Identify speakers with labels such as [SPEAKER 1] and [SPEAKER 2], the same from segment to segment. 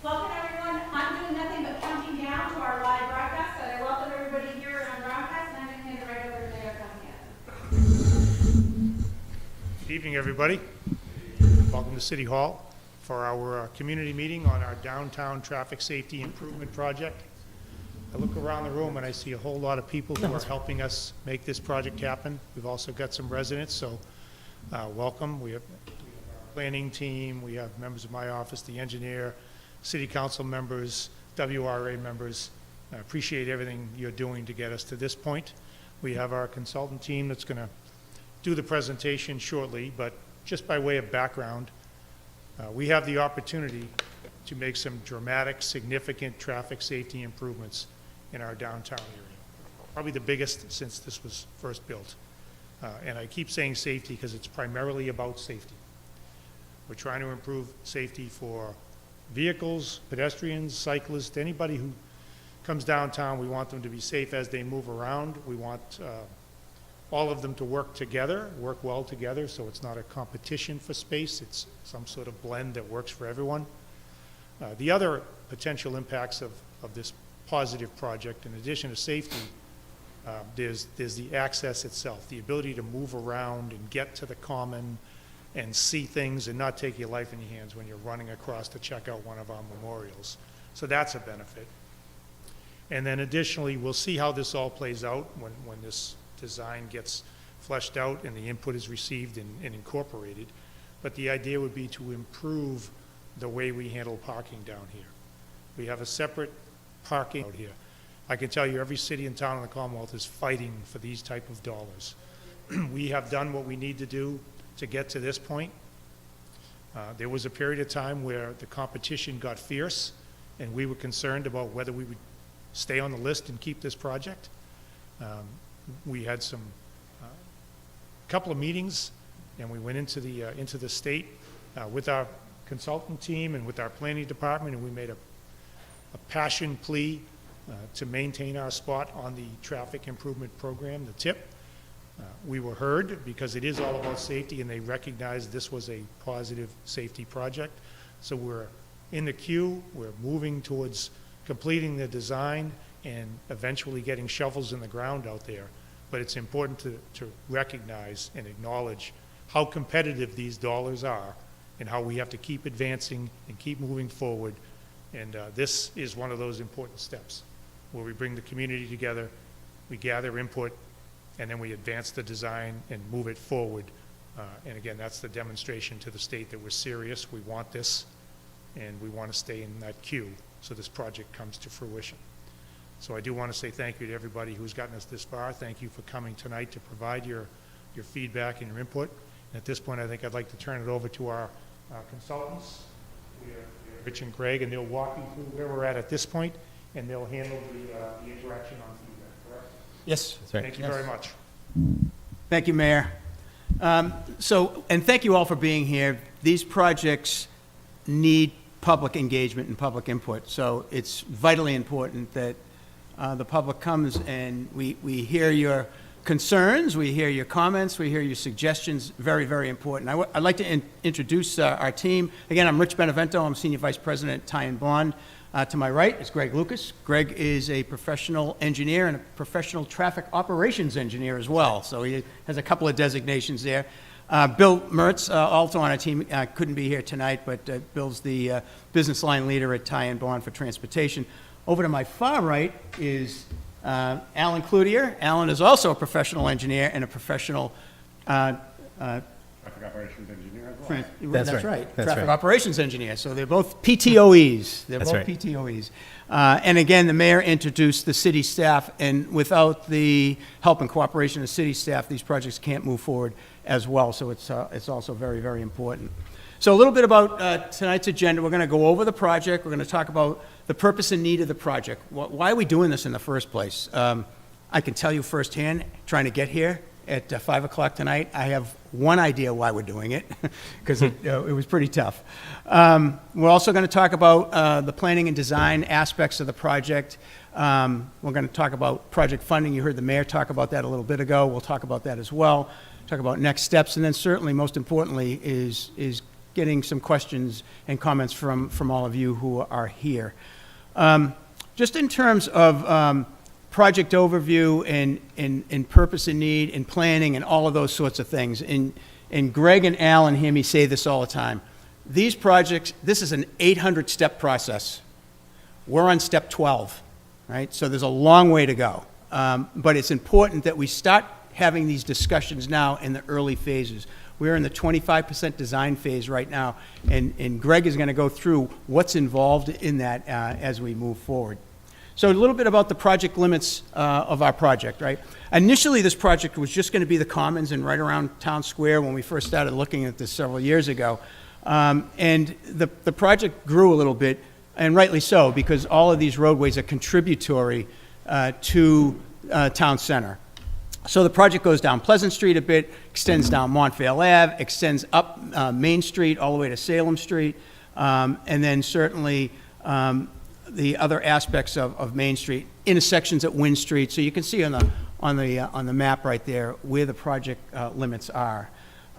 [SPEAKER 1] Welcome everyone. I'm doing nothing but counting down to our live broadcast, so I welcome everybody here on broadcast, and I'm going to hand it right over to Mayor Cunningham.
[SPEAKER 2] Good evening, everybody. Welcome to City Hall for our community meeting on our downtown traffic safety improvement project. I look around the room and I see a whole lot of people who are helping us make this project happen. We've also got some residents, so welcome. We have our planning team, we have members of my office, the engineer, city council members, WRA members. I appreciate everything you're doing to get us to this point. We have our consultant team that's going to do the presentation shortly, but just by way of background, we have the opportunity to make some dramatic, significant traffic safety improvements in our downtown area. Probably the biggest since this was first built. And I keep saying safety because it's primarily about safety. We're trying to improve safety for vehicles, pedestrians, cyclists, anybody who comes downtown. We want them to be safe as they move around. We want all of them to work together, work well together, so it's not a competition for space. It's some sort of blend that works for everyone. The other potential impacts of this positive project, in addition to safety, there's the access itself, the ability to move around and get to the common and see things and not take your life in your hands when you're running across to check out one of our memorials. So that's a benefit. And then additionally, we'll see how this all plays out when this design gets fleshed out and the input is received and incorporated. But the idea would be to improve the way we handle parking down here. We have a separate parking out here. I can tell you every city and town in the Commonwealth is fighting for these type of dollars. We have done what we need to do to get to this point. There was a period of time where the competition got fierce and we were concerned about whether we would stay on the list and keep this project. We had some couple of meetings and we went into the state with our consultant team and with our planning department, and we made a passion plea to maintain our spot on the traffic improvement program, the TIP. We were heard because it is all about safety, and they recognized this was a positive safety project. So we're in the queue, we're moving towards completing the design and eventually getting shovels in the ground out there. But it's important to recognize and acknowledge how competitive these dollars are and how we have to keep advancing and keep moving forward. And this is one of those important steps where we bring the community together, we gather input, and then we advance the design and move it forward. And again, that's the demonstration to the state that we're serious, we want this, and we want to stay in that queue so this project comes to fruition. So I do want to say thank you to everybody who's gotten us this far. Thank you for coming tonight to provide your feedback and your input. And at this point, I think I'd like to turn it over to our consultants. We are Rich and Greg, and they'll walk you through where we're at this point, and they'll handle the interaction on feedback, correct?
[SPEAKER 3] Yes, that's right.
[SPEAKER 2] Thank you very much.
[SPEAKER 3] Thank you, Mayor. And thank you all for being here. These projects need public engagement and public input, so it's vitally important that the public comes and we hear your concerns, we hear your comments, we hear your suggestions. Very, very important. I'd like to introduce our team. Again, I'm Rich Benevento. I'm Senior Vice President at Ty & Bond. To my right is Greg Lucas. Greg is a professional engineer and a professional traffic operations engineer as well, so he has a couple of designations there. Bill Mertz, also on our team, couldn't be here tonight, but Bill's the business line leader at Ty & Bond for transportation. Over to my far right is Alan Cloutier. Alan is also a professional engineer and a professional
[SPEAKER 4] traffic operations engineer as well.
[SPEAKER 3] That's right.
[SPEAKER 4] That's
[SPEAKER 3] Traffic
[SPEAKER 4] right.
[SPEAKER 3] operations engineer. So they're both PTOEs. They're
[SPEAKER 4] That's
[SPEAKER 3] both
[SPEAKER 4] right.
[SPEAKER 3] PTOEs. And again, the mayor introduced the city staff, and without the help and cooperation of city staff, these projects can't move forward as well. So it's also very, very important. So a little bit about tonight's agenda. We're going to go over the project. We're going to talk about the purpose and need of the project. Why are we doing this in the first place? I can tell you firsthand, trying to get here at 5 o'clock tonight, I have one idea why we're doing it, because it was pretty tough. We're also going to talk about the planning and design aspects of the project. We're going to talk about project funding. You heard the mayor talk about that a little bit ago. We'll talk about that as well. Talk about next steps, and then certainly, most importantly, is getting some questions and comments from all of you who are here. Just in terms of project overview and purpose and need and planning and all of those sorts of things, and Greg and Alan hear me say this all the time, these projects, this is an 800-step process. We're on step 12, right? So there's a long way to go. But it's important that we start having these discussions now in the early phases. We're in the 25% design phase right now, and Greg is going to go through what's involved in that as we move forward. So a little bit about the project limits of our project, right? Initially, this project was just going to be the Commons and right around Town Square when we first started looking at this several years ago. And the project grew a little bit, and rightly so, because all of these roadways are contributory to Town Center. So the project goes down Pleasant Street a bit, extends down Montvale Ave, extends up Main Street all the way to Salem Street, and then certainly the other aspects of Main Street, intersections at Wynn Street. So you can see on the map right there where the project limits are.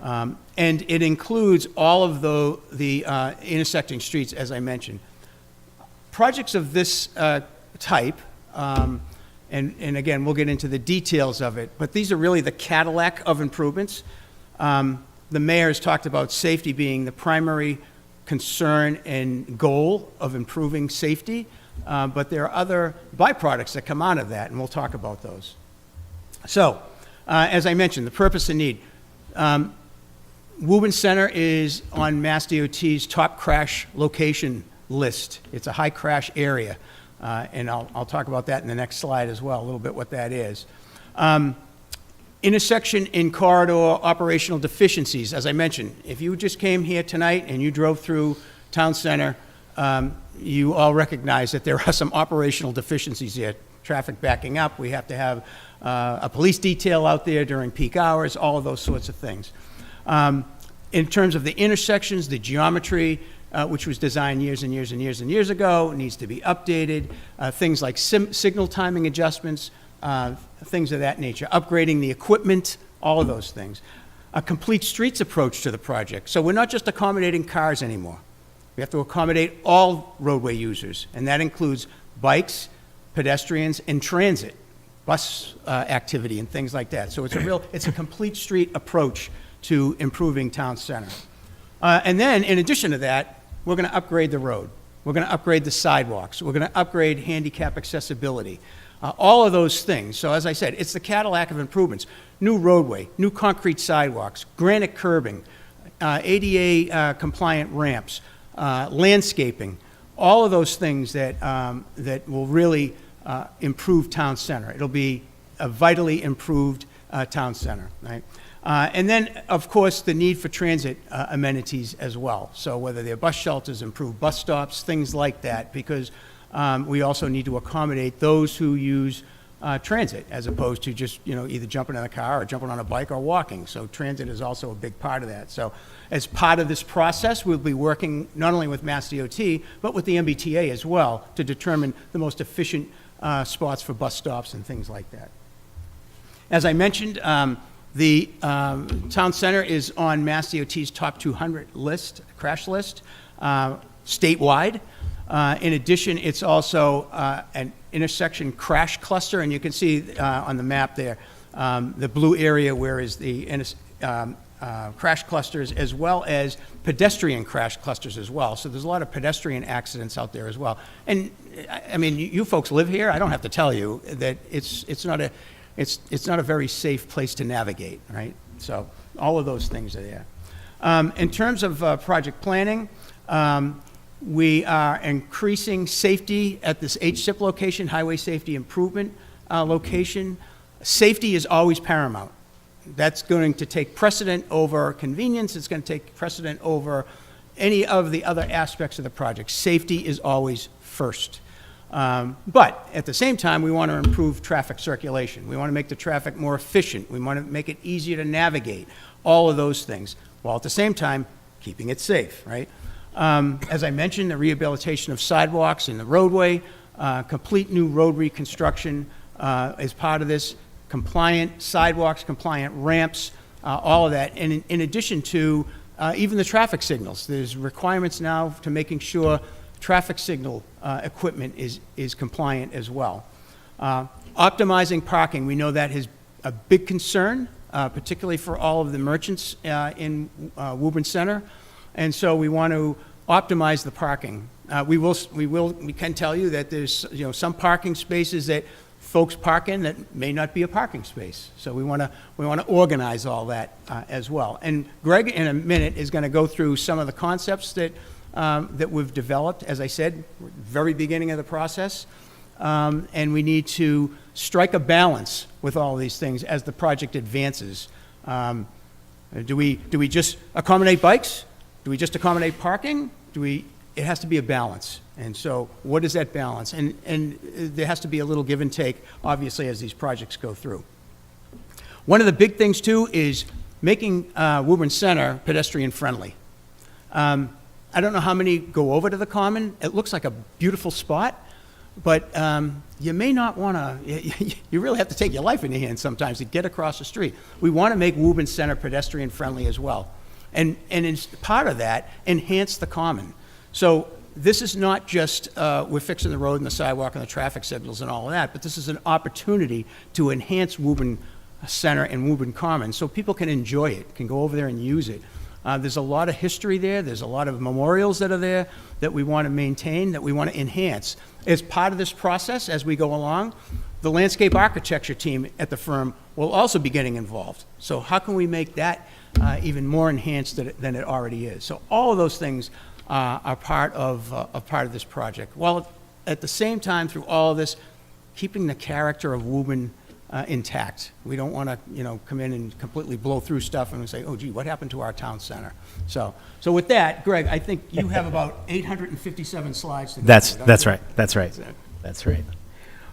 [SPEAKER 3] And it includes all of the intersecting streets, as I mentioned. Projects of this type, and again, we'll get into the details of it, but these are really the Cadillac of improvements. The mayor has talked about safety being the primary concern and goal of improving safety, but there are other byproducts that come out of that, and we'll talk about those. So, as I mentioned, the purpose and need. Woburn Center is on Mass DOT's top crash location list. It's a high crash area, and I'll talk about that in the next slide as well, a little bit what that is. Intersection in corridor operational deficiencies. As I mentioned, if you just came here tonight and you drove through Town Center, you all recognize that there are some operational deficiencies here. Traffic backing up, we have to have a police detail out there during peak hours, all of those sorts of things. In terms of the intersections, the geometry, which was designed years and years and years and years ago, needs to be updated. Things like signal timing adjustments, things of that nature. Upgrading the equipment, all of those things. A complete streets approach to the project. So we're not just accommodating cars anymore. We have to accommodate all roadway users, and that includes bikes, pedestrians, and transit, bus activity, and things like that. So it's a complete street approach to improving Town Center. And then, in addition to that, we're going to upgrade the road. We're going to upgrade the sidewalks. We're going to upgrade handicap accessibility. All of those things. So as I said, it's the Cadillac of improvements. New roadway, new concrete sidewalks, granite curbing, ADA compliant ramps, landscaping, all of those things that will really improve Town Center. It'll be a vitally improved Town Center, right? And then, of course, the need for transit amenities as well. So whether they're bus shelters, improved bus stops, things like that, because we also need to accommodate those who use transit as opposed to just, either jumping in a car or jumping on a bike or walking. So transit is also a big part of that. So as part of this process, we'll be working not only with Mass DOT, but with the MBTA as well to determine the most efficient spots for bus stops and things like that. As I mentioned, the Town Center is on Mass DOT's top 200 list, crash list, statewide. In addition, it's also an intersection crash cluster, and you can see on the map there the blue area where is the crash clusters as well as pedestrian crash clusters as well. So there's a lot of pedestrian accidents out there as well. And I mean, you folks live here. I don't have to tell you that it's not a very safe place to navigate, right? So all of those things are there. In terms of project planning, we are increasing safety at this HSIP location, Highway Safety Improvement location. Safety is always paramount. That's going to take precedent over convenience. It's going to take precedent over any of the other aspects of the project. Safety is always first. But at the same time, we want to improve traffic circulation. We want to make the traffic more efficient. We want to make it easier to navigate, all of those things, while at the same time, keeping it safe, right? As I mentioned, the rehabilitation of sidewalks in the roadway, complete new road reconstruction is part of this, compliant sidewalks, compliant ramps, all of that. And in addition to even the traffic signals. There's requirements now to making sure traffic signal equipment is compliant as well. Optimizing parking, we know that is a big concern, particularly for all of the merchants in Woburn Center, and so we want to optimize the parking. We can tell you that there's some parking spaces that folks park in that may not be a parking space. So we want to organize all that as well. And Greg, in a minute, is going to go through some of the concepts that we've developed. As I said, very beginning of the process, and we need to strike a balance with all these things as the project advances. Do we just accommodate bikes? Do we just accommodate parking? It has to be a balance. And so what is that balance? And there has to be a little give and take, obviously, as these projects go through. One of the big things, too, is making Woburn Center pedestrian friendly. I don't know how many go over to the Common. It looks like a beautiful spot, but you may not want to, you really have to take your life in your hands sometimes to get across the street. We want to make Woburn Center pedestrian friendly as well. And as part of that, enhance the Common. So this is not just we're fixing the road and the sidewalk and the traffic signals and all of that, but this is an opportunity to enhance Woburn Center and Woburn Common so people can enjoy it, can go over there and use it. There's a lot of history there. There's a lot of memorials that are there that we want to maintain, that we want to enhance. As part of this process, as we go along, the landscape architecture team at the firm will also be getting involved. So how can we make that even more enhanced than it already is? So all of those things are part of this project. While at the same time, through all of this, keeping the character of Woburn intact. We don't want to, come in and completely blow through stuff and say, oh, gee, what happened to our town center? So with that, Greg, I think you have about 857 slides to go through.
[SPEAKER 5] That's right.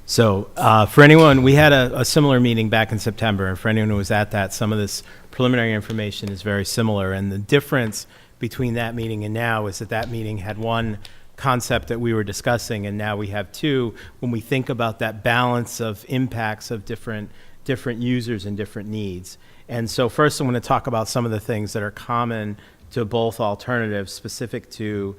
[SPEAKER 5] So for anyone, we had a similar meeting back in September, and for anyone who was at that, some of this preliminary information is very similar. And the difference between that meeting and now is that meeting had one concept that we were discussing, and now we have two when we think about that balance of impacts of different users and different needs. And so first I'm going to talk about some of the things that are common to both alternatives specific to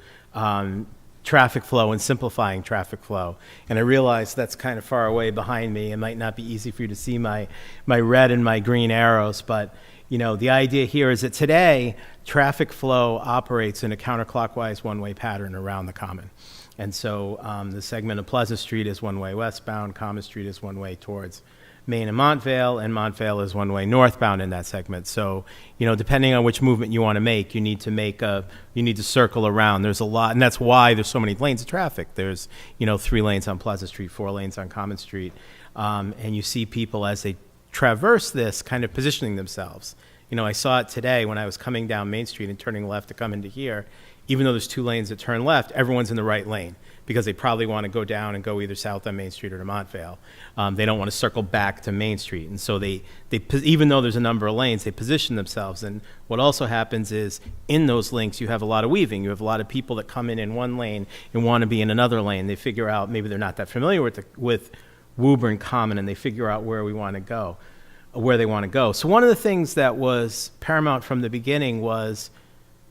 [SPEAKER 5] traffic flow and simplifying traffic flow. And I realize that's kind of far away behind me. It might not be easy for you to see my red and my green arrows, but the idea here is that today, traffic flow operates in a counterclockwise one-way pattern around the Common. And so the segment of Pleasant Street is one-way westbound, Common Street is one-way towards Main and Montvale is one-way northbound in that segment. So, depending on which movement you want to make, you need to circle around. There's a lot, and that's why there's so many lanes of traffic. There's, 3 lanes on Pleasant Street, 4 lanes on Common Street, and you see people as they traverse this kind of positioning themselves. I saw it today when I was coming down Main Street and turning left to come into here. Even though there's 2 lanes that turn left, everyone's in the right lane because they probably want to go down and go either south on Main Street or to Montvale. They don't want to circle back to Main Street. And so they even though there's a number of lanes, they position themselves. And what also happens is in those links, you have a lot of weaving. You have a lot of people that come in one lane and want to be in another lane. They figure out, maybe they're not that familiar with Woburn Common, and they figure out where they want to go. So one of the things that was paramount from the beginning was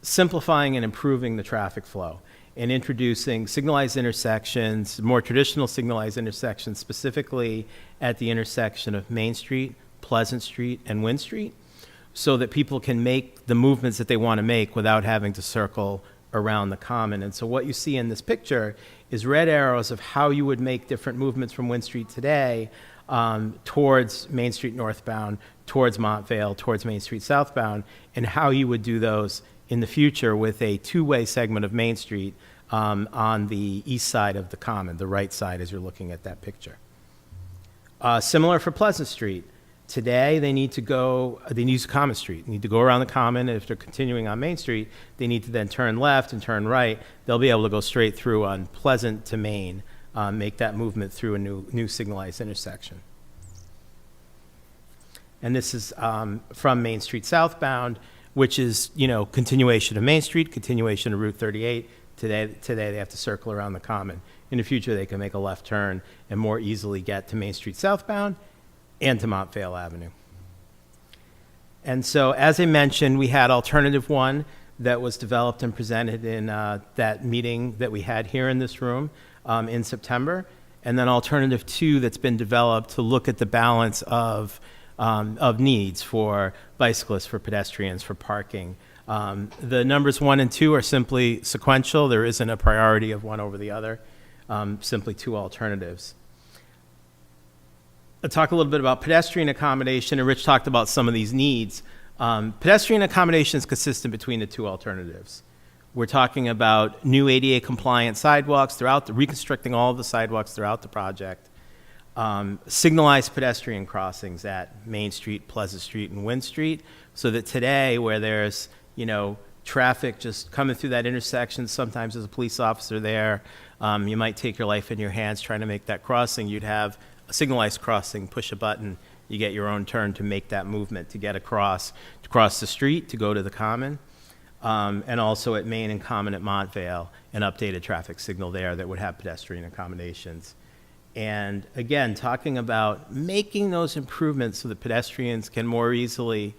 [SPEAKER 5] simplifying and improving the traffic flow and introducing signalized intersections, more traditional signalized intersections, specifically at the intersection of Main Street, Pleasant Street, and Wynn Street, so that people can make the movements that they want to make without having to circle around the Common. And so what you see in this picture is red arrows of how you would make different movements from Wynn Street today towards Main Street northbound, towards Montvale, towards Main Street southbound, and how you would do those in the future with a 2-way segment of Main Street on the east side of the Common, the right side as you're looking at that picture. Similar for Pleasant Street. Today, they need to use Common Street. They need to go around the Common, and if they're continuing on Main Street, they need to then turn left and turn right. They'll be able to go straight through on Pleasant to Main, make that movement through a new signalized intersection. And this is from Main Street southbound, which is, continuation of Main Street, continuation of Route 38. Today they have to circle around the Common. In the future, they can make a left turn and more easily get to Main Street southbound and to Montvale Avenue. And so, as I mentioned, we had alternative 1, that was developed and presented in that meeting that we had here in this room in September, and then alternative 2 that's been developed to look at the balance of needs for bicyclists, for pedestrians, for parking. The numbers 1 and 2 are simply sequential. There isn't a priority of one over the other, simply 2 alternatives. I'll talk a little bit about pedestrian accommodation, and Rich talked about some of these needs. Pedestrian accommodation is consistent between the 2 alternatives. We're talking about new ADA compliant sidewalks reconstructing all of the sidewalks throughout the project, signalized pedestrian crossings at Main Street, Pleasant Street, and Wynn Street, so that today, where there's, traffic just coming through that intersection, sometimes there's a police officer there, you might take your life in your hands trying to make that crossing, you'd have a signalized crossing, push a button, you get your own turn to make that movement, to get across, to cross the street, to go to the Common, and also at Main and Common at Montvale, an updated traffic signal there that would have pedestrian accommodations. And again, talking about making those improvements so that pedestrians can more easily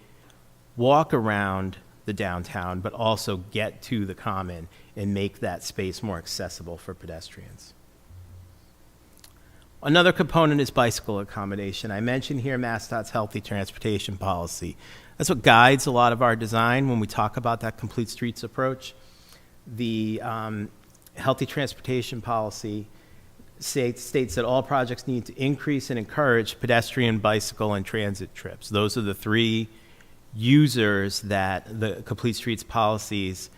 [SPEAKER 5] walk around the downtown, but also get to the Common and make that space more accessible for pedestrians. Another component is bicycle accommodation. I mentioned here MassDOT's healthy transportation policy. That's what guides a lot of our design when we talk about that complete streets approach. The healthy transportation policy states that all projects need to increase and encourage pedestrian, bicycle, and transit trips. Those are the 3 users that the complete streets policies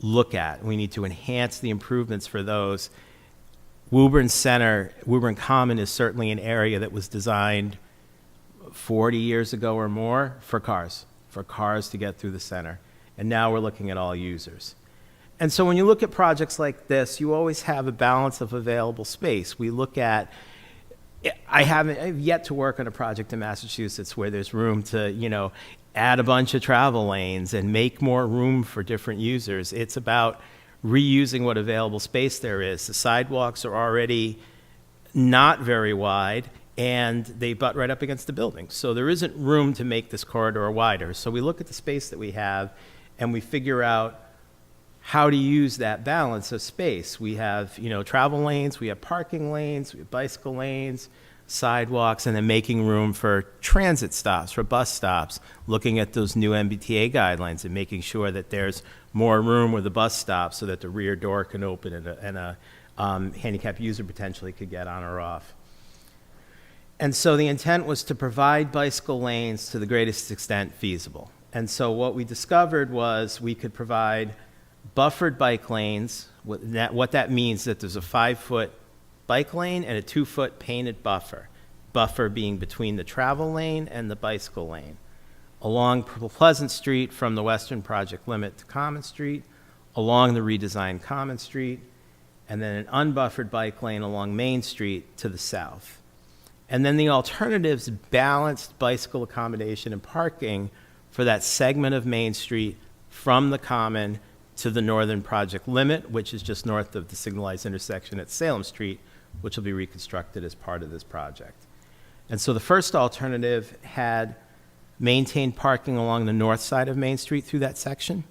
[SPEAKER 5] look at. We need to enhance the improvements for those. Woburn Center, Woburn Common is certainly an area that was designed 40 years ago or more for cars to get through the center. And now we're looking at all users. And so when you look at projects like this, you always have a balance of available space. We look at, I've yet to work on a project in Massachusetts where there's room to, add a bunch of travel lanes and make more room for different users. It's about reusing what available space there is. The sidewalks are already not very wide, and they butt right up against the building. So there isn't room to make this corridor wider. So we look at the space that we have, and we figure out how to use that balance of space. We have, travel lanes, we have parking lanes, we have bicycle lanes, sidewalks, and then making room for transit stops, for bus stops, looking at those new MBTA guidelines and making sure that there's more room with the bus stop so that the rear door can open and a handicapped user potentially could get on or off. And so the intent was to provide bicycle lanes to the greatest extent feasible. And so what we discovered was we could provide buffered bike lanes. What that means is that there's a 5-foot bike lane and a 2-foot painted buffer being between the travel lane and the bicycle lane, along Pleasant Street from the Western Project limit to Common Street, along the redesigned Common Street, and then an unbuffered bike lane along Main Street to the south. And then the alternatives balanced bicycle accommodation and parking for that segment of Main Street from the Common to the Northern Project limit, which is just north of the signalized intersection at Salem Street, which will be reconstructed as part of this project. And so the first alternative had maintained parking along the north side of Main Street through that section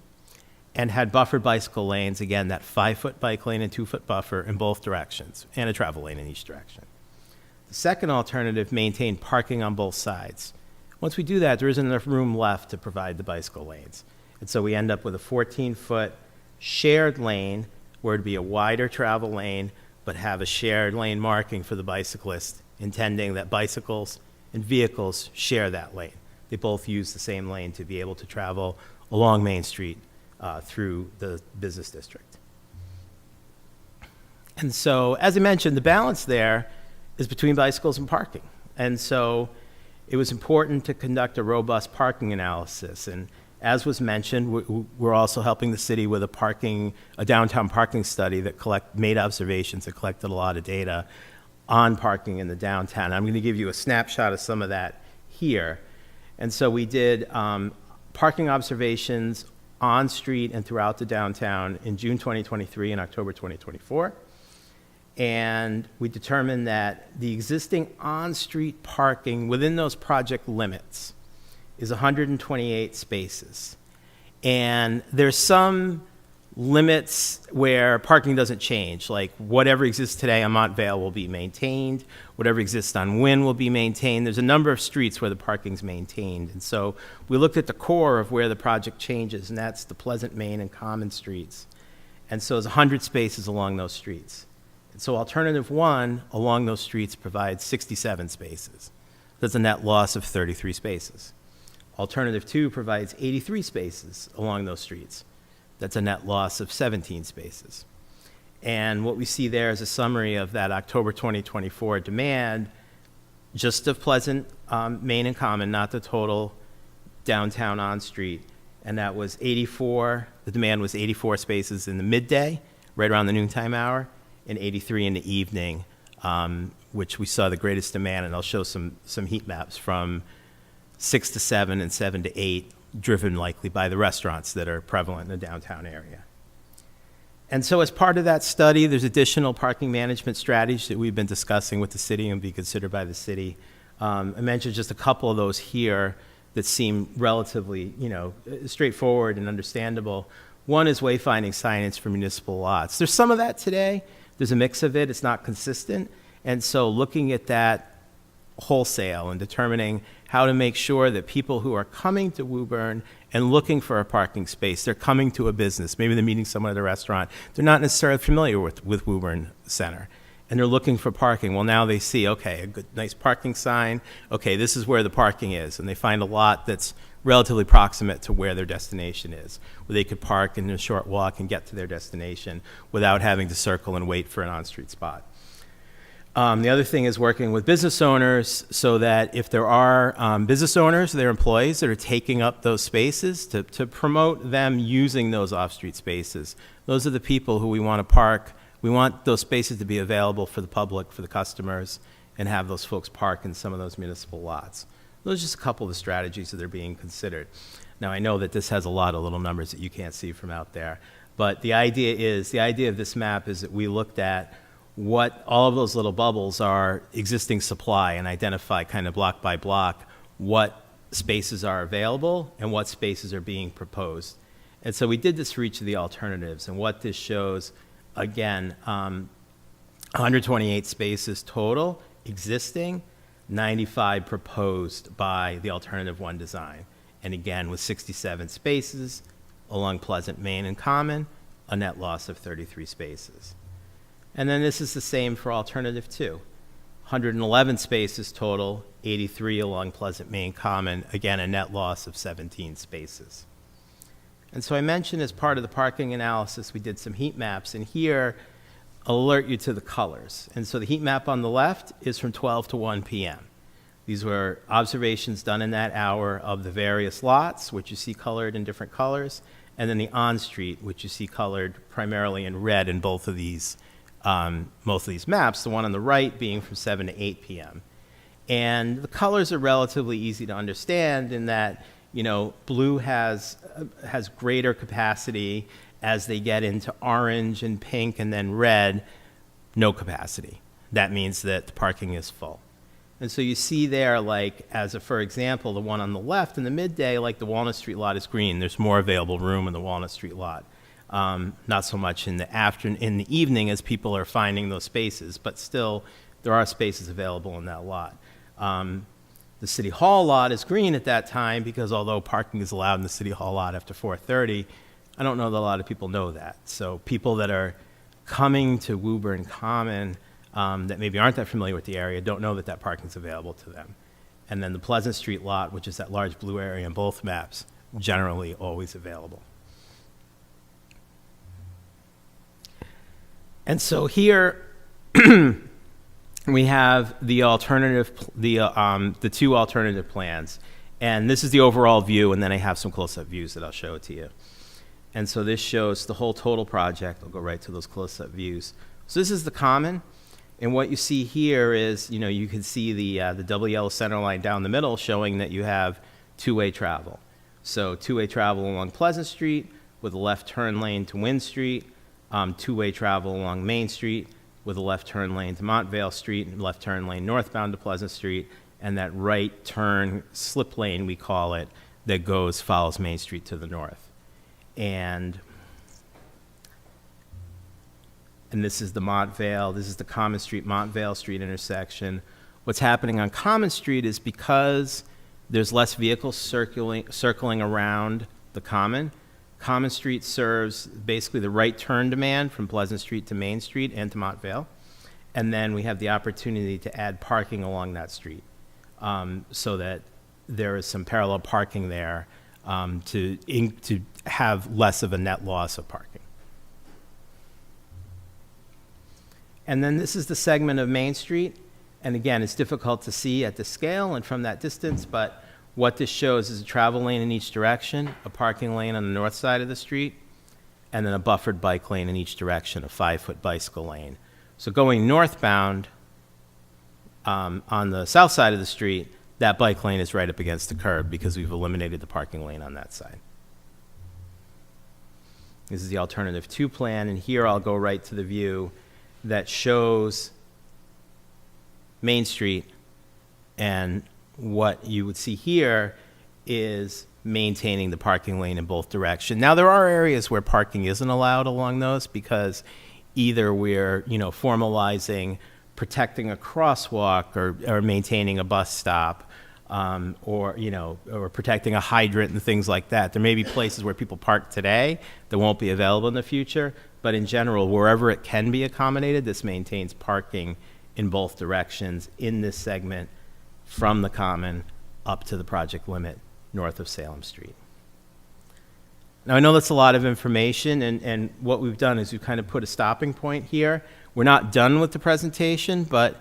[SPEAKER 5] and had buffered bicycle lanes, again, that 5-foot bike lane and 2-foot buffer in both directions, and a travel lane in each direction. The second alternative maintained parking on both sides. Once we do that, there isn't enough room left to provide the bicycle lanes. And so we end up with a 14-foot shared lane where it'd be a wider travel lane, but have a shared lane marking for the bicyclist, intending that bicycles and vehicles share that lane. They both use the same lane to be able to travel along Main Street through the business district. And so, as I mentioned, the balance there is between bicycles and parking. And so it was important to conduct a robust parking analysis. And as was mentioned, we're also helping the city with a downtown parking study that made observations that collected a lot of data on parking in the downtown. I'm going to give you a snapshot of some of that here. And so we did parking observations on street and throughout the downtown in June 2023 and October 2024. And we determined that the existing on-street parking within those project limits is 128 spaces. And there's some limits where parking doesn't change, like whatever exists today on Montvale will be maintained, whatever exists on Wynn will be maintained. There's a number of streets where the parking's maintained. And so we looked at the core of where the project changes, and that's the Pleasant, Main, and Common streets. And so there's 100 spaces along those streets. And so alternative 1 along those streets provides 67 spaces. That's a net loss of 33 spaces. Alternative 2 provides 83 spaces along those streets. That's a net loss of 17 spaces. And what we see there is a summary of that October 2024 demand, just of Pleasant, Main, and Common, not the total downtown on-street. And that was 84, the demand was 84 spaces in the midday, right around the noontime hour, and 83 in the evening, which we saw the greatest demand. And I'll show some heat maps from 6 to 7 and 7 to 8, driven likely by the restaurants that are prevalent in the downtown area. And so as part of that study, there's additional parking management strategies that we've been discussing with the city and be considered by the city. I mentioned just a couple of those here that seem relatively, straightforward and understandable. One is wayfinding signage for municipal lots. There's some of that today. There's a mix of it. It's not consistent. And so looking at that wholesale and determining how to make sure that people who are coming to Woburn and looking for a parking space, they're coming to a business, maybe they're meeting someone at a restaurant, they're not necessarily familiar with Woburn Center, and they're looking for parking. Well, now they see, okay, a good, nice parking sign, okay, this is where the parking is, and they find a lot that's relatively proximate to where their destination is, where they could park in a short walk and get to their destination without having to circle and wait for an on-street spot. The other thing is working with business owners so that if there are business owners, their employees that are taking up those spaces, to promote them using those off-street spaces. Those are the people who we want to park. We want those spaces to be available for the public, for the customers, and have those folks park in some of those municipal lots. Those are just a couple of the strategies that are being considered. Now, I know that this has a lot of little numbers that you can't see from out there, but the idea of this map is that we looked at what all of those little bubbles are existing supply and identify kind of block by block what spaces are available and what spaces are being proposed. And so we did this for each of the alternatives. And what this shows, again, 128 spaces total existing, 95 proposed by the alternative 1 design. And again, with 67 spaces along Pleasant, Main, and Common, a net loss of 33 spaces. And then this is the same for alternative 2. 111 spaces total, 83 along Pleasant, Main, Common, again, a net loss of 17 spaces. And so I mentioned as part of the parking analysis, we did some heat maps, and here I'll alert you to the colors. And so the heat map on the left is from 12 to 1 p.m. These were observations done in that hour of the various lots, which you see colored in different colors, and then the on-street, which you see colored primarily in red in both of these most of these maps, the one on the right being from 7 to 8 p.m. And the colors are relatively easy to understand in that, blue has greater capacity. As they get into orange and pink and then red, no capacity. That means that the parking is full. And so you see there, for example, the one on the left in the midday, like the Walnut Street lot is green. There's more available room in the Walnut Street lot. Not so much in the evening as people are finding those spaces, but still there are spaces available in that lot. The City Hall lot is green at that time because although parking is allowed in the City Hall lot after 4:30, I don't know that a lot of people know that. So people that are coming to Woburn Common that maybe aren't that familiar with the area don't know that that parking is available to them. And then the Pleasant Street lot, which is that large blue area in both maps, generally always available. And so here we have the alternative, the two alternative plans. And this is the overall view, and then I have some close-up views that I'll show to you. And so this shows the whole total project. I'll go right to those close-up views. So this is the common, and what you see here is, you can see the double yellow center line down the middle showing that you have two-way travel. So two-way travel along Pleasant Street with a left turn lane to Wynn Street, two-way travel along Main Street with a left turn lane to Montvale Street and left turn lane northbound to Pleasant Street, and that right turn slip lane, we call it, that follows Main Street to the north. and this is the Montvale, this is the Common Street, Montvale Street intersection. What's happening on Common Street is because there's less vehicles circling around the Common. Common Street serves basically the right turn demand from Pleasant Street to Main Street and to Montvale. And then we have the opportunity to add parking along that street, so that there is some parallel parking there, to have less of a net loss of parking. And then this is the segment of Main Street. And again, it's difficult to see at the scale and from that distance, but what this shows is a travel lane in each direction, a parking lane on the north side of the street, and then a buffered bike lane in each direction, a 5-foot bicycle lane. So going northbound on the south side of the street, that bike lane is right up against the curb because we've eliminated the parking lane on that side. This is the alternative 2 plan, and here I'll go right to the view that shows Main Street, and what you would see here is maintaining the parking lane in both directions. Now, there are areas where parking isn't allowed along those because either we're, formalizing protecting a crosswalk or maintaining a bus stop, or protecting a hydrant and things like that. There may be places where people park today that won't be available in the future, but in general, wherever it can be accommodated, this maintains parking in both directions in this segment from the Common up to the project limit north of Salem Street. Now, I know that's a lot of information, and what we've done is we've kind of put a stopping point here. We're not done with the presentation, but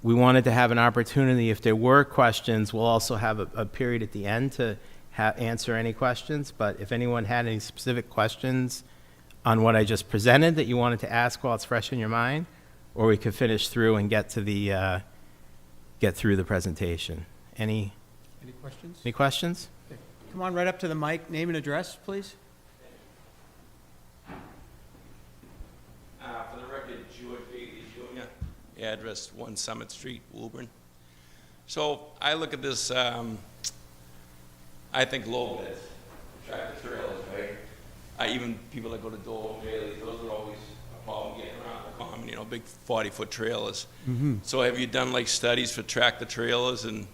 [SPEAKER 5] we wanted to have an opportunity. If there were questions, we'll also have a period at the end to answer any questions. But if anyone had any specific questions on what I just presented that you wanted to ask while it's fresh in your mind, or we could finish through and get through the presentation. Any
[SPEAKER 3] questions?
[SPEAKER 5] Any questions?
[SPEAKER 3] Come on right up to the mic. Name and address, please.
[SPEAKER 6] For the record, George Bailey Jr., address 1 Summit Street, Woburn. So I look at this, I think low beds, tractor trailers, right? Even people that go to Dole, Bailey, those are always a problem getting around the common, big 40-foot trailers. So have you done like studies for tractor trailers and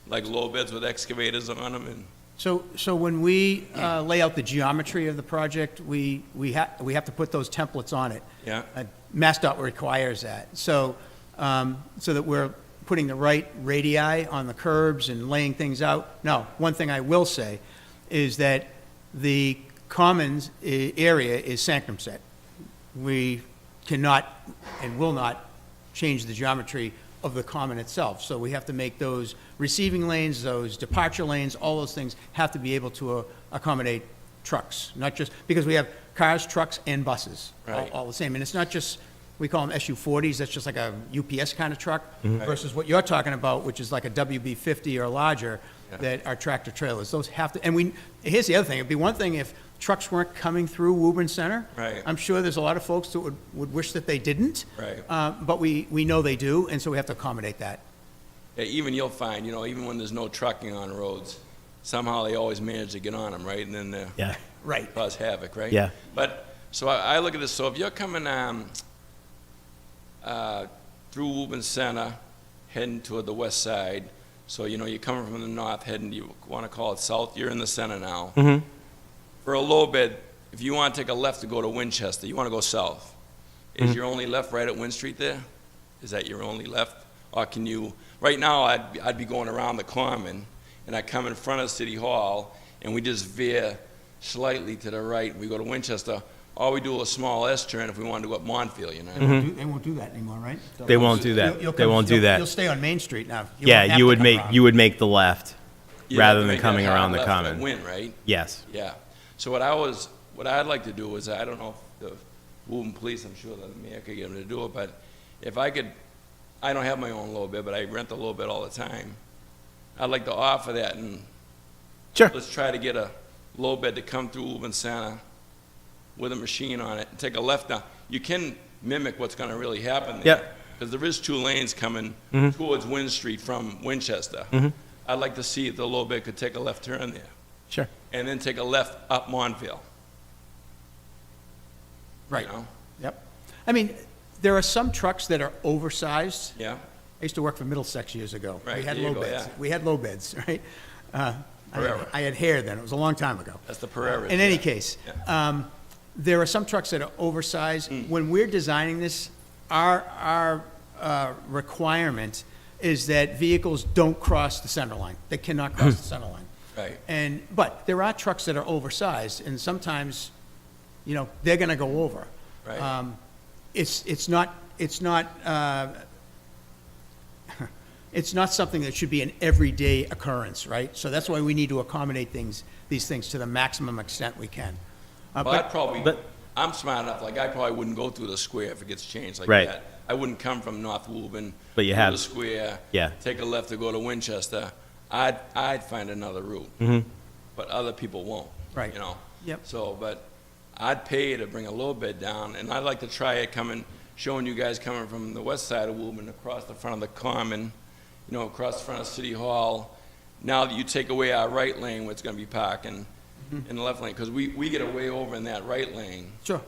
[SPEAKER 6] like low beds with excavators on them? And
[SPEAKER 3] So when we lay out the geometry of the project, we have to put those templates on it.
[SPEAKER 6] yeah,
[SPEAKER 3] MassDOT requires that. So that we're putting the right radii on the curbs and laying things out. Now, one thing I will say is that the commons area is sanctum set. We cannot and will not change the geometry of the common itself. So we have to make those receiving lanes, those departure lanes, all those things have to be able to accommodate trucks, not just, because we have cars, trucks, and buses,
[SPEAKER 6] Right.
[SPEAKER 3] all the same. And it's not just, we call them SU-40s, that's just like a UPS kind of truck, versus what you're talking about, which is like a WB-50 or larger,
[SPEAKER 6] Yeah.
[SPEAKER 3] that are tractor trailers. Those have to, and here's the other thing, it'd be one thing if trucks weren't coming through Woburn Center.
[SPEAKER 6] Right.
[SPEAKER 3] I'm sure there's a lot of folks that would wish that they didn't.
[SPEAKER 6] Right.
[SPEAKER 3] But we know they do, and so we have to accommodate that.
[SPEAKER 6] Yeah, even you'll find, even when there's no trucking on roads, somehow they always manage to get on them, right? And then they
[SPEAKER 5] Yeah.
[SPEAKER 3] Right.
[SPEAKER 6] cause havoc, right?
[SPEAKER 5] Yeah.
[SPEAKER 6] But, so I look at this, so if you're coming through Woburn Center, heading toward the west side, so, you're coming from the north, heading, you want to call it south, you're in the center now.
[SPEAKER 5] Mm-hmm.
[SPEAKER 6] For a low bed, if you want to take a left to go to Winchester, you want to go south. Is your only left right at Wynn Street there? Is that your only left? Or can you, right now, I'd be going around the Common, and I come in front of City Hall, and we just veer slightly to the right, and we go to Winchester, or we do a small S-turn if we want to go up Montfield,
[SPEAKER 3] They won't do that anymore, right?
[SPEAKER 5] They won't do that. They won't do that.
[SPEAKER 3] You'll stay on Main Street now.
[SPEAKER 5] Yeah, you would make the left
[SPEAKER 6] You'd
[SPEAKER 5] rather
[SPEAKER 6] have to
[SPEAKER 5] than
[SPEAKER 6] make
[SPEAKER 5] coming
[SPEAKER 6] that
[SPEAKER 5] around the
[SPEAKER 6] hard left
[SPEAKER 5] Common.
[SPEAKER 6] at Wynn, right?
[SPEAKER 5] Yes.
[SPEAKER 6] Yeah. So what I'd like to do is, I don't know if the Woburn Police, I'm sure the mayor could get them to do it, but if I could, I don't have my own low bed, but I rent a low bed all the time. I'd like to offer that, and
[SPEAKER 5] Sure.
[SPEAKER 6] let's try to get a low bed to come through Woburn Center with a machine on it and take a left now. You can mimic what's going to really happen there.
[SPEAKER 5] Yep.
[SPEAKER 6] Because there is 2 lanes coming towards Wynn Street from Winchester. I'd like to see if the low bed could take a left turn there
[SPEAKER 5] Sure.
[SPEAKER 6] and then take a left up Montville.
[SPEAKER 3] Right.
[SPEAKER 6] You know?
[SPEAKER 3] Yep. I mean, there are some trucks that are oversized.
[SPEAKER 6] Yeah,
[SPEAKER 3] I used to work for Middlesex years ago.
[SPEAKER 6] Right,
[SPEAKER 3] We had
[SPEAKER 6] there you
[SPEAKER 3] low
[SPEAKER 6] go,
[SPEAKER 3] beds.
[SPEAKER 6] yeah.
[SPEAKER 3] We had low beds, right?
[SPEAKER 6] Forever.
[SPEAKER 3] I had hair then. It was a long time ago.
[SPEAKER 6] that's the Pereira.
[SPEAKER 3] In any case, there are some trucks that are oversized. When we're designing this, our requirement is that vehicles don't cross the center line. They cannot cross the center line.
[SPEAKER 6] Right.
[SPEAKER 3] But there are trucks that are oversized, and sometimes, they're gonna go over.
[SPEAKER 6] Right.
[SPEAKER 3] It's not it's not something that should be an everyday occurrence, right? So that's why we need to accommodate these things to the maximum extent we can.
[SPEAKER 6] Well, I'd probably, I'm smart enough, like, I probably wouldn't go through the square if it gets changed like
[SPEAKER 5] Right.
[SPEAKER 6] that. I wouldn't come from North Woburn.
[SPEAKER 5] But you
[SPEAKER 6] go to
[SPEAKER 5] have-
[SPEAKER 6] the square.
[SPEAKER 5] Yeah.
[SPEAKER 6] Take a left to go to Winchester. I'd find another route. But other people won't.
[SPEAKER 3] Right.
[SPEAKER 6] You know?
[SPEAKER 3] Yep.
[SPEAKER 6] So, but I'd pay to bring a little bit down, and I'd like to try it showing you guys coming from the west side of Woburn across the front of the Common, across the front of City Hall. Now that you take away our right lane, where it's gonna be parking, in the left lane, because we get away over in that right lane
[SPEAKER 3] Sure.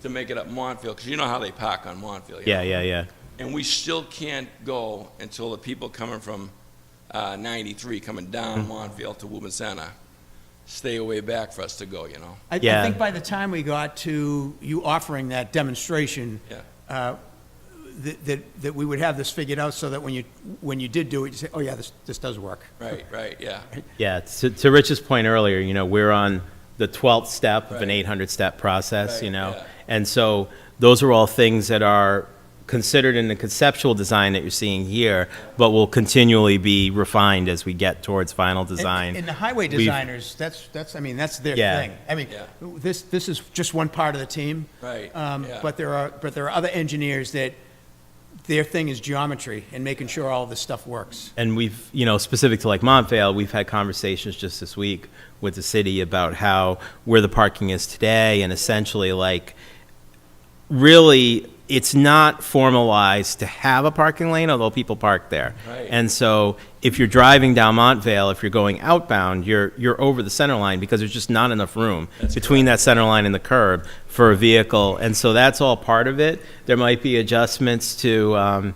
[SPEAKER 6] to make it up Montville, because you know how they park on Montville.
[SPEAKER 5] Yeah.
[SPEAKER 6] And we still can't go until the people coming from 93 coming down Montville to Woburn Center stay away back for us to go,
[SPEAKER 3] I
[SPEAKER 5] Yeah.
[SPEAKER 3] think by the time we got to you offering that demonstration,
[SPEAKER 6] Yeah.
[SPEAKER 3] that we would have this figured out so that when you did do it, you say, oh yeah, this does work.
[SPEAKER 6] Right, yeah.
[SPEAKER 5] Yeah, to Rich's point earlier, we're on the 12th step of an
[SPEAKER 6] Right.
[SPEAKER 5] 800-step process,
[SPEAKER 6] Right, yeah.
[SPEAKER 5] And so those are all things that are considered in the conceptual design that you're seeing here, but will continually be refined as we get towards final design.
[SPEAKER 3] And the highway
[SPEAKER 5] We've-
[SPEAKER 3] designers, that's their
[SPEAKER 5] Yeah.
[SPEAKER 3] thing. I mean,
[SPEAKER 6] Yeah.
[SPEAKER 3] this is just one part of the team.
[SPEAKER 6] Right, yeah.
[SPEAKER 3] But there are other engineers that their thing is geometry and making sure all of this stuff works.
[SPEAKER 5] And we've, specific to like Montvale, we've had conversations just this week with the city about where the parking is today, and essentially really, it's not formalized to have a parking lane, although people park there.
[SPEAKER 6] Right.
[SPEAKER 5] And so if you're driving down Montvale, if you're going outbound, you're over the center line because there's just not enough room between that center line and the curb for a vehicle. And so that's all part of it. There might be adjustments to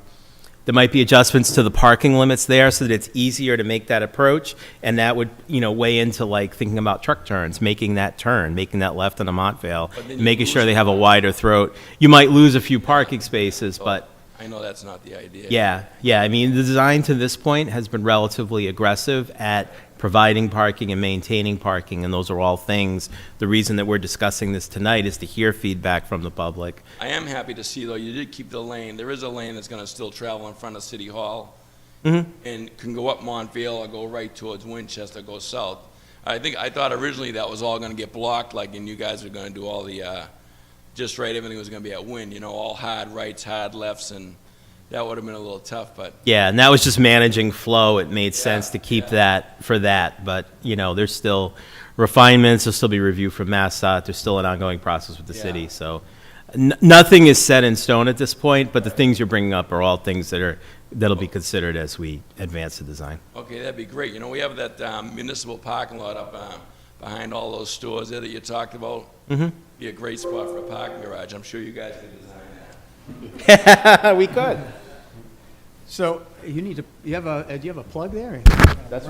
[SPEAKER 5] the parking limits there so that it's easier to make that approach, and that would, weigh into thinking about truck turns, making that turn, making that left on a Montvale,
[SPEAKER 6] then you
[SPEAKER 5] making sure
[SPEAKER 6] lose
[SPEAKER 5] they have a wider throat. You might lose a few parking spaces, but
[SPEAKER 6] I know that's not the idea.
[SPEAKER 5] yeah. I mean, the design to this point has been relatively aggressive at providing parking and maintaining parking, and those are all things. The reason that we're discussing this tonight is to hear feedback from the public.
[SPEAKER 6] I am happy to see, though, you did keep the lane. There is a lane that's going to still travel in front of City Hall and can go up Montvale or go right towards Winchester, go south. I thought originally that was all going to get blocked, and you guys were going to do all the, just right, everything was going to be at wind, all hard rights, hard lefts, and that would have been a little tough, but
[SPEAKER 5] Yeah, and that was just managing flow. It made sense to keep that for that, but, there's still refinements, there'll still be review from MassDOT, there's still an ongoing process with the city,
[SPEAKER 6] Yeah.
[SPEAKER 5] so nothing is set in stone at this point, but the things you're bringing up are all things that'll be considered as we advance the design.
[SPEAKER 6] okay, that'd be great. We have that municipal parking lot up behind all those stores there that you talked about. Be a great spot for a parking garage. I'm sure you guys could design that.
[SPEAKER 5] We could.
[SPEAKER 3] So do you have a plug there?
[SPEAKER 5] That's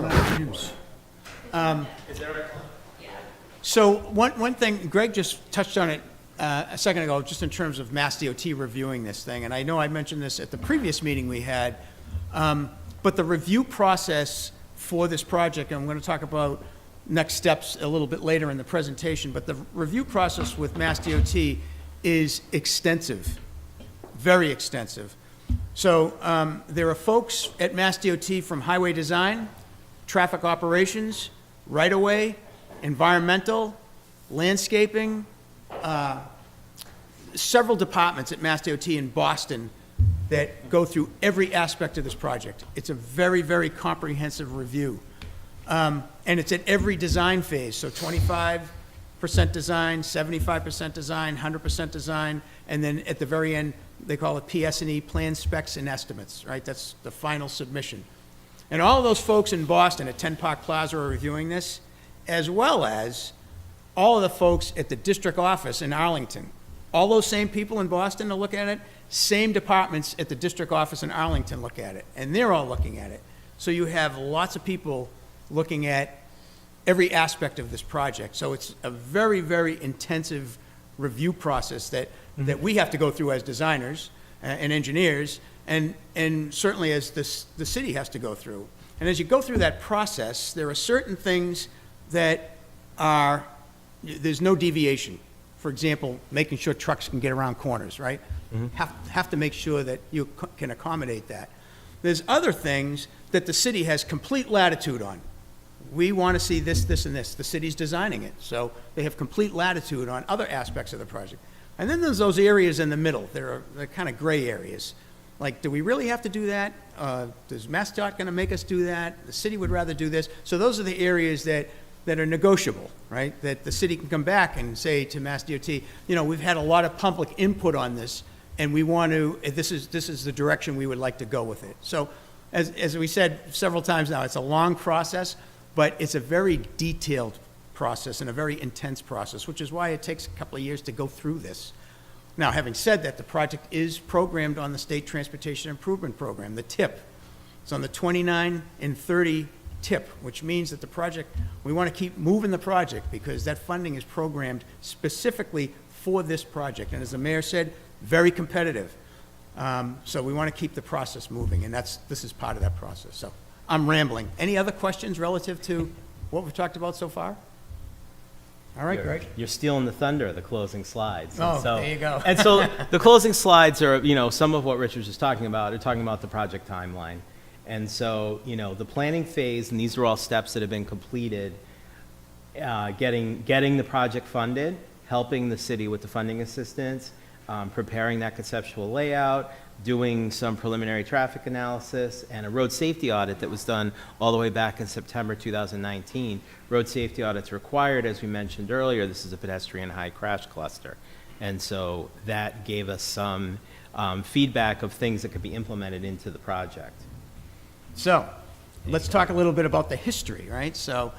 [SPEAKER 3] So one thing, Greg just touched on it a second ago, just in terms of Mass DOT reviewing this thing, and I know I mentioned this at the previous meeting we had, but the review process for this project, and I'm going to talk about next steps a little bit later in the presentation, but the review process with Mass DOT is extensive, very extensive. So there are folks at Mass DOT from highway design, traffic operations, right-of-way, environmental, landscaping, several departments at Mass DOT in Boston that go through every aspect of this project. It's a very, very comprehensive review. And it's at every design phase, so 25% design, 75% design, 100% design, and then at the very end, they call it PS&E, plan specs and estimates, right? That's the final submission. And all of those folks in Boston at 10 Park Plaza are reviewing this, as well as all of the folks at the district office in Arlington, all those same people in Boston to look at it, same departments at the district office in Arlington look at it, and they're all looking at it. So you have lots of people looking at every aspect of this project. So it's a very, very intensive review process that we have to go through as designers and engineers, and certainly as the city has to go through. And as you go through that process, there are certain things that there's no deviation. For example, making sure trucks can get around corners, right? Have to make sure that you can accommodate that. There's other things that the city has complete latitude on. We want to see this, this, and this. The city's designing it, so they have complete latitude on other aspects of the project. And then there's those areas in the middle. They're kind of gray areas. Like, do we really have to do that? Is MassDOT going to make us do that? The city would rather do this. So those are the areas that are negotiable, right? That the city can come back and say to MassDOT, we've had a lot of public input on this, and we want to, this is the direction we would like to go with it. So as we said several times now, it's a long process, but it's a very detailed process and a very intense process, which is why it takes a couple of years to go through this. Now, having said that, the project is programmed on the State Transportation Improvement Program, the TIP. It's on the 29 and 30 TIP, which means that the project, we want to keep moving the project because that funding is programmed specifically for this project. And as the mayor said, very competitive. So we want to keep the process moving, and this is part of that process. So I'm rambling. Any other questions relative to what we've talked about so far? All right, Greg.
[SPEAKER 5] You're stealing the thunder of the closing slides.
[SPEAKER 3] Oh, there you go.
[SPEAKER 5] And so the closing slides are, some of what Rich was just talking about, are talking about the project timeline. And so, the planning phase, and these are all steps that have been completed, getting the project funded, helping the city with the funding assistance, preparing that conceptual layout, doing some preliminary traffic analysis, and a road safety audit that was done all the way back in September 2019. Road safety audits required, as we mentioned earlier. This is a pedestrian high crash cluster. And so that gave us some feedback of things that could be implemented into the project.
[SPEAKER 3] So let's talk a little bit about the history, right? So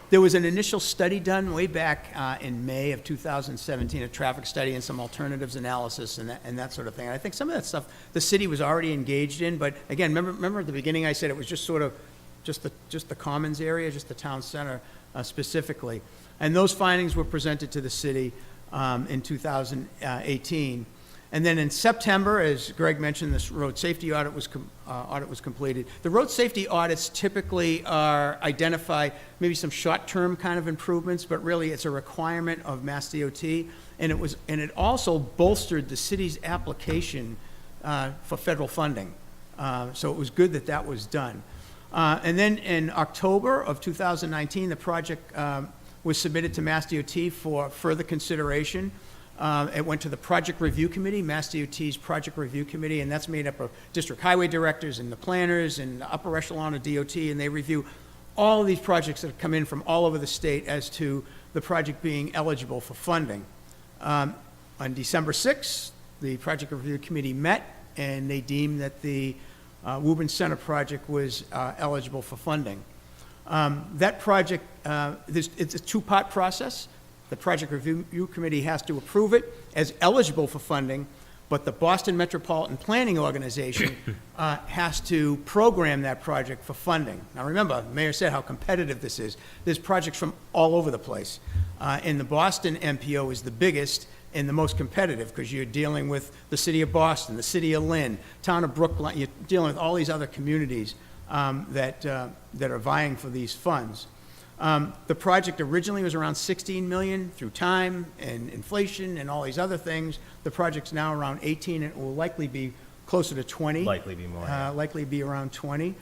[SPEAKER 3] there was an initial study done way back in May of 2017, a traffic study and some alternatives analysis and that sort of thing. And I think some of that stuff the city was already engaged in, but again, remember at the beginning I said it was just sort of just the commons area, just the town center specifically. And those findings were presented to the city in 2018. And then in September, as Greg mentioned, this road safety audit was completed. The road safety audits typically identify maybe some short-term kind of improvements, but really it's a requirement of MassDOT. And it also bolstered the city's application for federal funding. So it was good that that was done. And then in October of 2019, the project was submitted to MassDOT for further consideration. It went to the Project Review Committee, MassDOT's Project Review Committee, and that's made up of district highway directors and the planners and the upper echelon of DOT, and they review all of these projects that have come in from all over the state as to the project being eligible for funding. On December 6th, the Project Review Committee met, and they deemed that the Woburn Center project was eligible for funding. That project, it's a two-part process. The Project Review Committee has to approve it as eligible for funding, but the Boston Metropolitan Planning Organization has to program that project for funding. Now remember, the mayor said how competitive this is. There's projects from all over the place. And the Boston MPO is the biggest and the most competitive because you're dealing with the city of Boston, the city of Lynn, town of Brookline. You're dealing with all these other communities that are vying for these funds. The project originally was around $16 million through time and inflation and all these other things. The project's now around 18, and it will likely be closer to 20.
[SPEAKER 5] Likely be more. Yeah.
[SPEAKER 3] Likely be around 20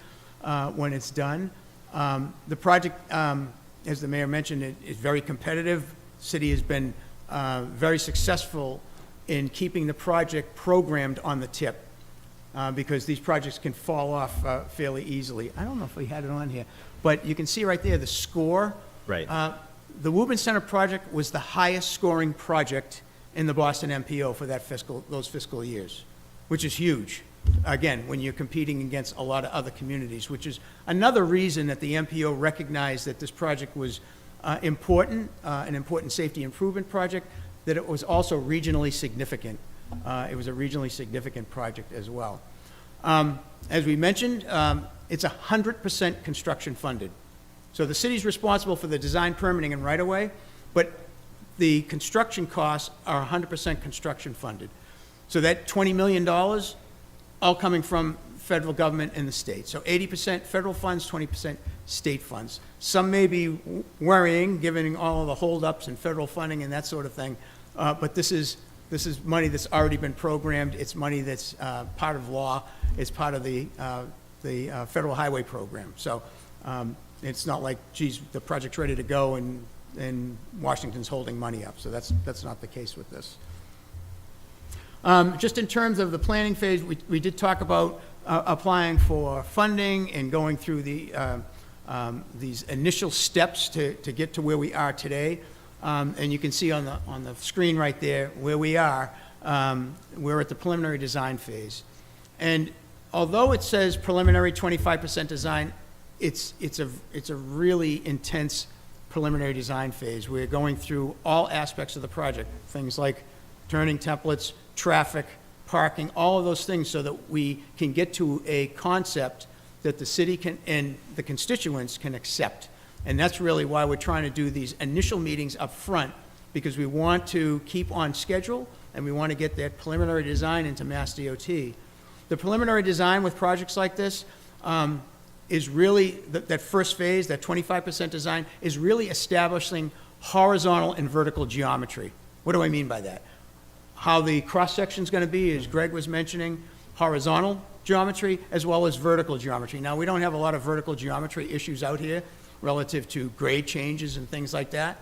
[SPEAKER 3] when it's done. The project, as the mayor mentioned, it is very competitive. City has been very successful in keeping the project programmed on the tip because these projects can fall off fairly easily. I don't know if we had it on here. But you can see right there the score.
[SPEAKER 5] Right.
[SPEAKER 3] The Woburn Center project was the highest scoring project in the Boston MPO for those fiscal years, which is huge. Again, when you're competing against a lot of other communities, which is another reason that the MPO recognized that this project was important, an important safety improvement project, that it was also regionally significant. It was a regionally significant project as well. As we mentioned, it's 100% construction funded. So the city's responsible for the design, permitting, and right-of-way, but the construction costs are 100% construction funded. So that $20 million, all coming from federal government and the state. So 80% federal funds, 20% state funds. Some may be worrying, given all of the holdups and federal funding and that sort of thing, but this is money that's already been programmed. It's money that's part of law. It's part of the federal highway program. So it's not like, geez, the project's ready to go and Washington's holding money up. So that's not the case with this. Just in terms of the planning phase, we did talk about applying for funding and going through these initial steps to get to where we are today. And you can see on the screen right there where we are. We're at the preliminary design phase. And although it says preliminary 25% design, it's a really intense preliminary design phase. We're going through all aspects of the project, things like turning templates, traffic, parking, all of those things, so that we can get to a concept that the city can and the constituents can accept. And that's really why we're trying to do these initial meetings up front, because we want to keep on schedule and we want to get that preliminary design into Mass DOT. The preliminary design with projects like this is really, that first phase, that 25% design, is really establishing horizontal and vertical geometry. What do I mean by that? How the cross-section is going to be, as Greg was mentioning, horizontal geometry as well as vertical geometry. Now, we don't have a lot of vertical geometry issues out here relative to grade changes and things like that,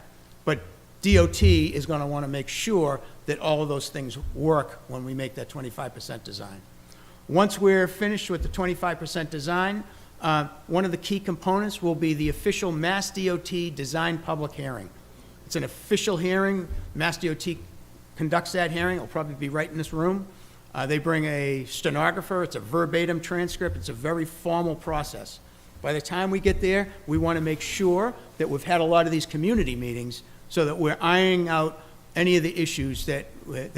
[SPEAKER 3] but DOT is going to want to make sure that all of those things work when we make that 25% design. Once we're finished with the 25% design, one of the key components will be the official Mass DOT design public hearing. It's an official hearing. Mass DOT conducts that hearing. It'll probably be right in this room. They bring a stenographer. It's a verbatim transcript. It's a very formal process. By the time we get there, we want to make sure that we've had a lot of these community meetings so that we're ironing out any of the issues that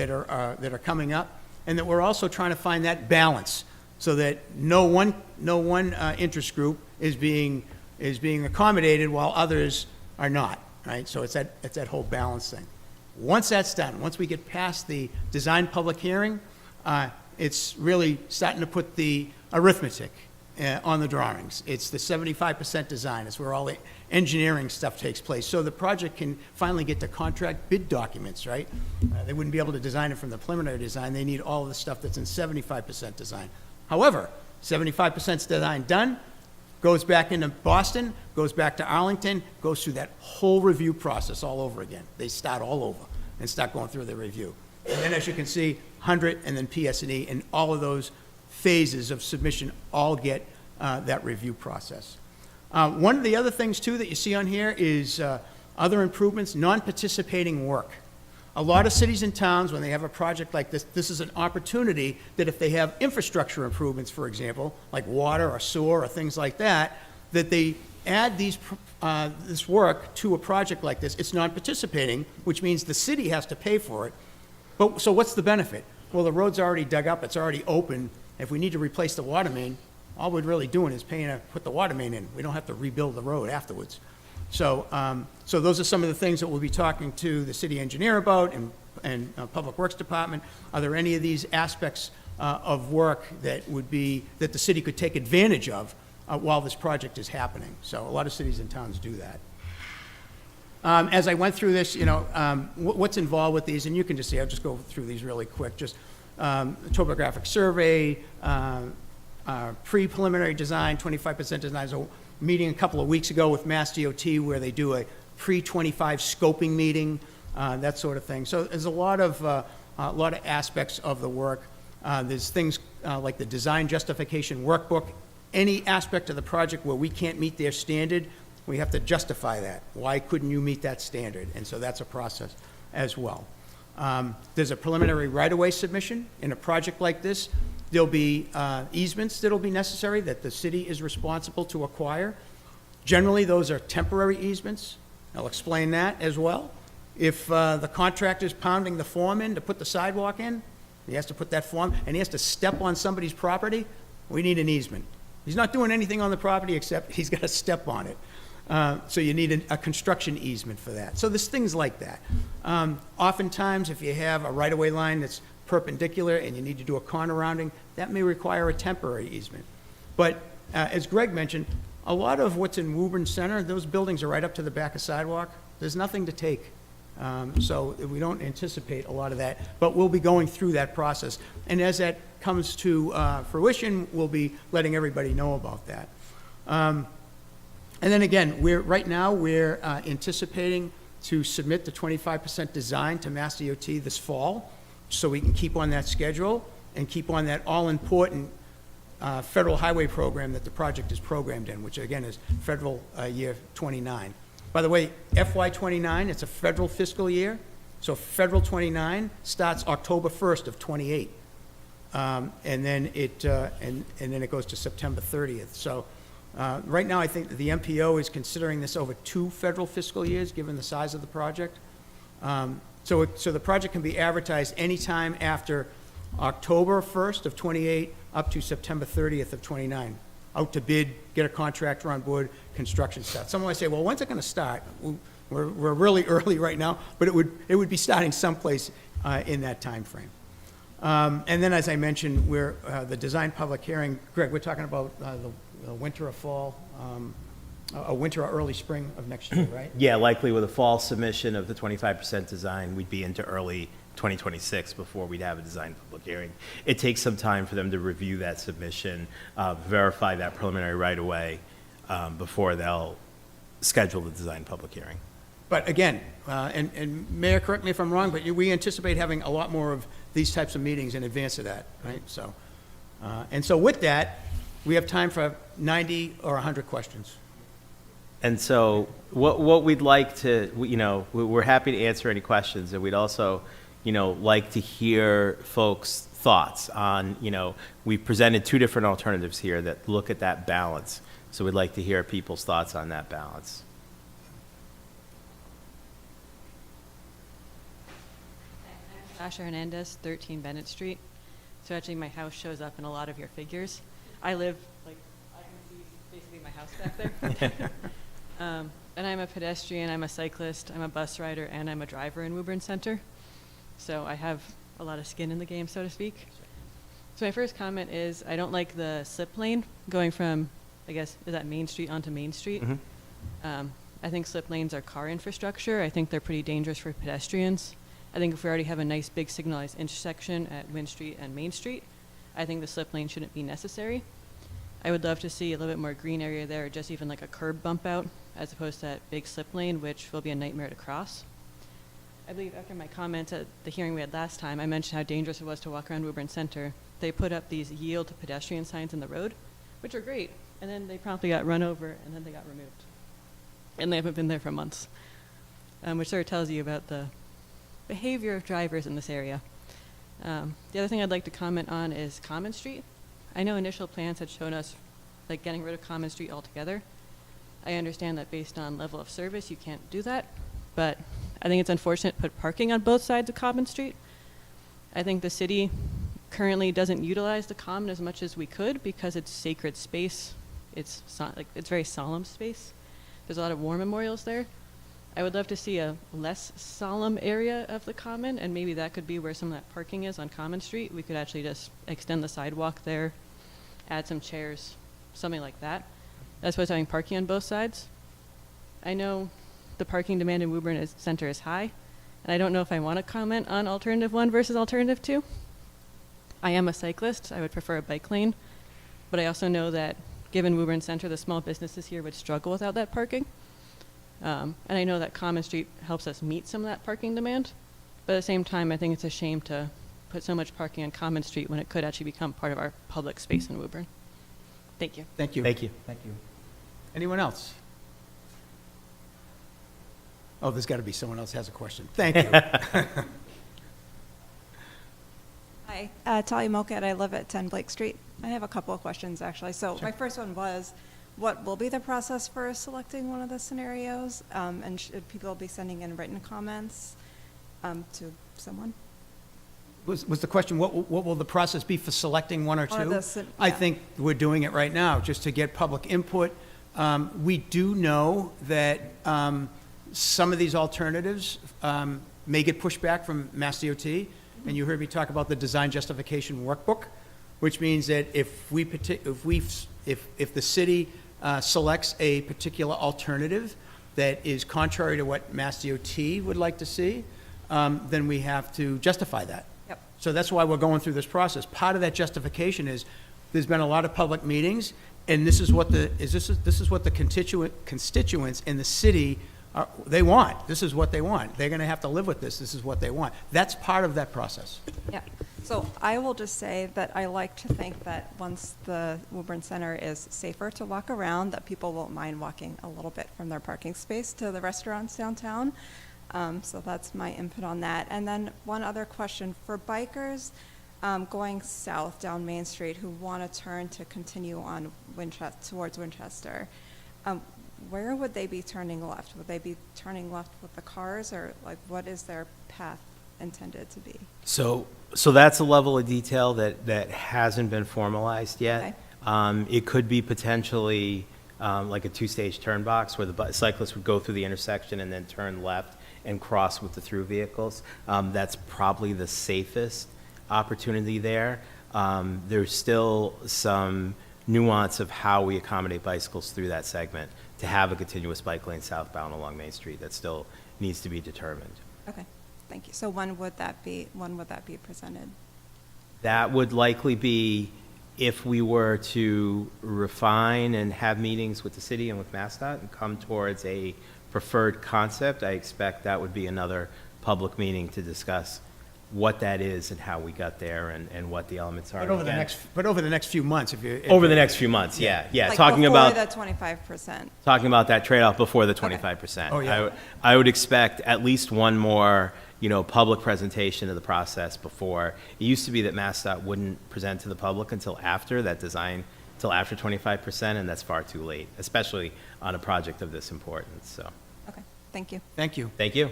[SPEAKER 3] are coming up, and that we're also trying to find that balance so that no one interest group is being accommodated while others are not, right? So it's that whole balance thing. Once that's done, once we get past the design public hearing, it's really starting to put the arithmetic on the drawings. It's the 75% design. It's where all the engineering stuff takes place. So the project can finally get to contract bid documents, right? They wouldn't be able to design it from the preliminary design. They need all of the stuff that's in 75% design. However, 75% design done, goes back into Boston, goes back to Arlington, goes through that whole review process all over again. They start all over and start going through the review. And then, as you can see, 100 and then PS&E, and all of those phases of submission all get that review process. One of the other things, too, that you see on here is other improvements, non-participating work. A lot of cities and towns, when they have a project like this, this is an opportunity that if they have infrastructure improvements, for example, like water or sewer or things like that, that they add this work to a project like this. It's non-participating, which means the city has to pay for it. But so what's the benefit? Well, the road's already dug up, it's already open. If we need to replace the water main, all we're really doing is paying to put the water main in. We don't have to rebuild the road afterwards. So those are some of the things that we'll be talking to the city engineer about and Public Works Department. Are there any of these aspects of work that the city could take advantage of while this project is happening? So a lot of cities and towns do that. As I went through this, what's involved with these, and you can just see, I'll just go through these really quick. Just topographic survey, pre-preliminary design, 25% design. So meeting a couple of weeks ago with Mass DOT where they do a pre-25 scoping meeting, that sort of thing. So there's a lot of aspects of the work. There's things like the design justification workbook. Any aspect of the project where we can't meet their standard, we have to justify that. Why couldn't you meet that standard? And so that's a process as well. There's a preliminary right-of-way submission in a project like this. There'll be easements that'll be necessary that the city is responsible to acquire. Generally, those are temporary easements. I'll explain that as well. If the contractor's pounding the form in to put the sidewalk in, he has to put that form, and he has to step on somebody's property, we need an easement. He's not doing anything on the property except he's got to step on it. So you need a construction easement for that. So there's things like that. Oftentimes, if you have a right-of-way line that's perpendicular and you need to do a corner rounding, that may require a temporary easement. But as Greg mentioned, a lot of what's in Woburn Center, those buildings are right up to the back of sidewalk. There's nothing to take. So we don't anticipate a lot of that, but we'll be going through that process. And as that comes to fruition, we'll be letting everybody know about that. And then again, right now, we're anticipating to submit the 25% design to Mass DOT this fall, so we can keep on that schedule and keep on that all-important federal highway program that the project is programmed in, which again is federal year 29. By the way, FY 29, it's a federal fiscal year, so federal 29 starts October 1st of 28. And then it goes to September 30th. So right now, I think that the MPO is considering this over 2 federal fiscal years, given the size of the project. So the project can be advertised anytime after October 1st of 28 up to September 30th of 29. Out to bid, get a contractor on board, construction starts. Someone might say, well, when's it going to start? We're really early right now, but it would be starting someplace in that time frame. And then, as I mentioned, we're the design public hearing. Greg, we're talking about the winter or fall, a winter or early spring of next year, right?
[SPEAKER 5] Yeah, likely with a fall submission of the 25% design, we'd be into early 2026 before we'd have a design public hearing. It takes some time for them to review that submission, verify that preliminary right-of-way before they'll schedule the design public hearing.
[SPEAKER 3] But again, and Mayor, correct me if I'm wrong, but we anticipate having a lot more of these types of meetings in advance of that, right? So, and so with that, we have time for 90 or 100 questions.
[SPEAKER 5] And so what we'd like to, we're happy to answer any questions, and we'd also, like to hear folks' thoughts on, we've presented 2 different alternatives here that look at that balance. So we'd like to hear people's thoughts on that balance.
[SPEAKER 7] Sasha Hernandez, 13 Bennett Street. So actually my house shows up in a lot of your figures. I live, I can see basically my house back there. And I'm a pedestrian, I'm a cyclist, I'm a bus rider, and I'm a driver in Woburn Center. So I have a lot of skin in the game, so to speak. So my first comment is I don't like the slip lane going from, I guess, is that Main Street onto Main Street?
[SPEAKER 5] Mm-hmm.
[SPEAKER 7] I think slip lanes are car infrastructure. I think they're pretty dangerous for pedestrians. I think if we already have a nice big signalized intersection at Wynn Street and Main Street, I think the slip lane shouldn't be necessary. I would love to see a little bit more green area there, or just even like a curb bump out, as opposed to that big slip lane, which will be a nightmare to cross. I believe after my comments at the hearing we had last time, I mentioned how dangerous it was to walk around Woburn Center. They put up these yield to pedestrian signs in the road, which are great, and then they promptly got run over, and then they got removed. And they haven't been there for months, which sort of tells you about the behavior of drivers in this area. The other thing I'd like to comment on is Common Street. I know initial plans had shown us like getting rid of Common Street altogether. I understand that based on level of service, you can't do that, but I think it's unfortunate to put parking on both sides of Common Street. I think the city currently doesn't utilize the Common as much as we could because it's sacred space. It's very solemn space. There's a lot of war memorials there. I would love to see a less solemn area of the Common, and maybe that could be where some of that parking is on Common Street. We could actually just extend the sidewalk there, add some chairs, something like that, as opposed to having parking on both sides. I know the parking demand in Woburn Center is high, and I don't know if I want to comment on Alternative 1 versus Alternative 2. I am a cyclist. I would prefer a bike lane, but I also know that given Woburn Center, the small businesses here would struggle without that parking. And I know that Common Street helps us meet some of that parking demand, but at the same time, I think it's a shame to put so much parking on Common Street when it could actually become part of our public space in Woburn. Thank you.
[SPEAKER 3] Thank you.
[SPEAKER 5] Thank you.
[SPEAKER 3] Thank you. Anyone else? Oh, there's got to be someone else has a question. Thank you.
[SPEAKER 8] Hi, Talia Moket. I live at 10 Blake Street. I have a couple of questions, actually. So my first one was, what will be the process for selecting one of the scenarios? And should people be sending in written comments to someone?
[SPEAKER 3] Was the question, what will the process be for selecting one or
[SPEAKER 8] Or
[SPEAKER 3] two? I
[SPEAKER 8] yeah.
[SPEAKER 3] think we're doing it right now, just to get public input. We do know that some of these alternatives may get pushed back from Mass DOT, and you heard me talk about the design justification workbook, which means that if the city selects a particular alternative that is contrary to what Mass DOT would like to see, then we have to justify that.
[SPEAKER 8] Yep.
[SPEAKER 3] So that's why we're going through this process. Part of that justification is, there's been a lot of public meetings, and this is what the constituents in the city they want. This is what they want. They're gonna have to live with this. This is what they want. That's part of that process.
[SPEAKER 8] Yeah. So I will just say that I like to think that once the Woburn Center is safer to walk around, that people won't mind walking a little bit from their parking space to the restaurants downtown. So that's my input on that. And then one other question for bikers going south down Main Street who want to turn to continue on towards Winchester. Where would they be turning left? Would they be turning left with the cars, or like what is their path intended to be?
[SPEAKER 5] So that's a level of detail that hasn't been formalized yet.
[SPEAKER 8] Okay.
[SPEAKER 5] It could be potentially like a two-stage turn box where the cyclist would go through the intersection and then turn left and cross with the through vehicles. That's probably the safest opportunity there. There's still some nuance of how we accommodate bicycles through that segment to have a continuous bike lane southbound along Main Street. That still needs to be determined.
[SPEAKER 8] Okay, thank you. So when would that be presented?
[SPEAKER 5] That would likely be if we were to refine and have meetings with the city and with MassDOT and come towards a preferred concept. I expect that would be another public meeting to discuss what that is and how we got there and what the elements are.
[SPEAKER 3] But over the next few months,
[SPEAKER 5] Over the next few months, yeah.
[SPEAKER 8] Like
[SPEAKER 5] Talking
[SPEAKER 8] before
[SPEAKER 5] about
[SPEAKER 8] the 25%.
[SPEAKER 5] talking about that trade-off before the 25%.
[SPEAKER 3] Oh, yeah.
[SPEAKER 5] I would expect at least one more, public presentation of the process before. It used to be that MassDOT wouldn't present to the public until after 25%, and that's far too late, especially on a project of this importance, so.
[SPEAKER 8] Okay, thank you.
[SPEAKER 3] Thank you.
[SPEAKER 5] Thank you.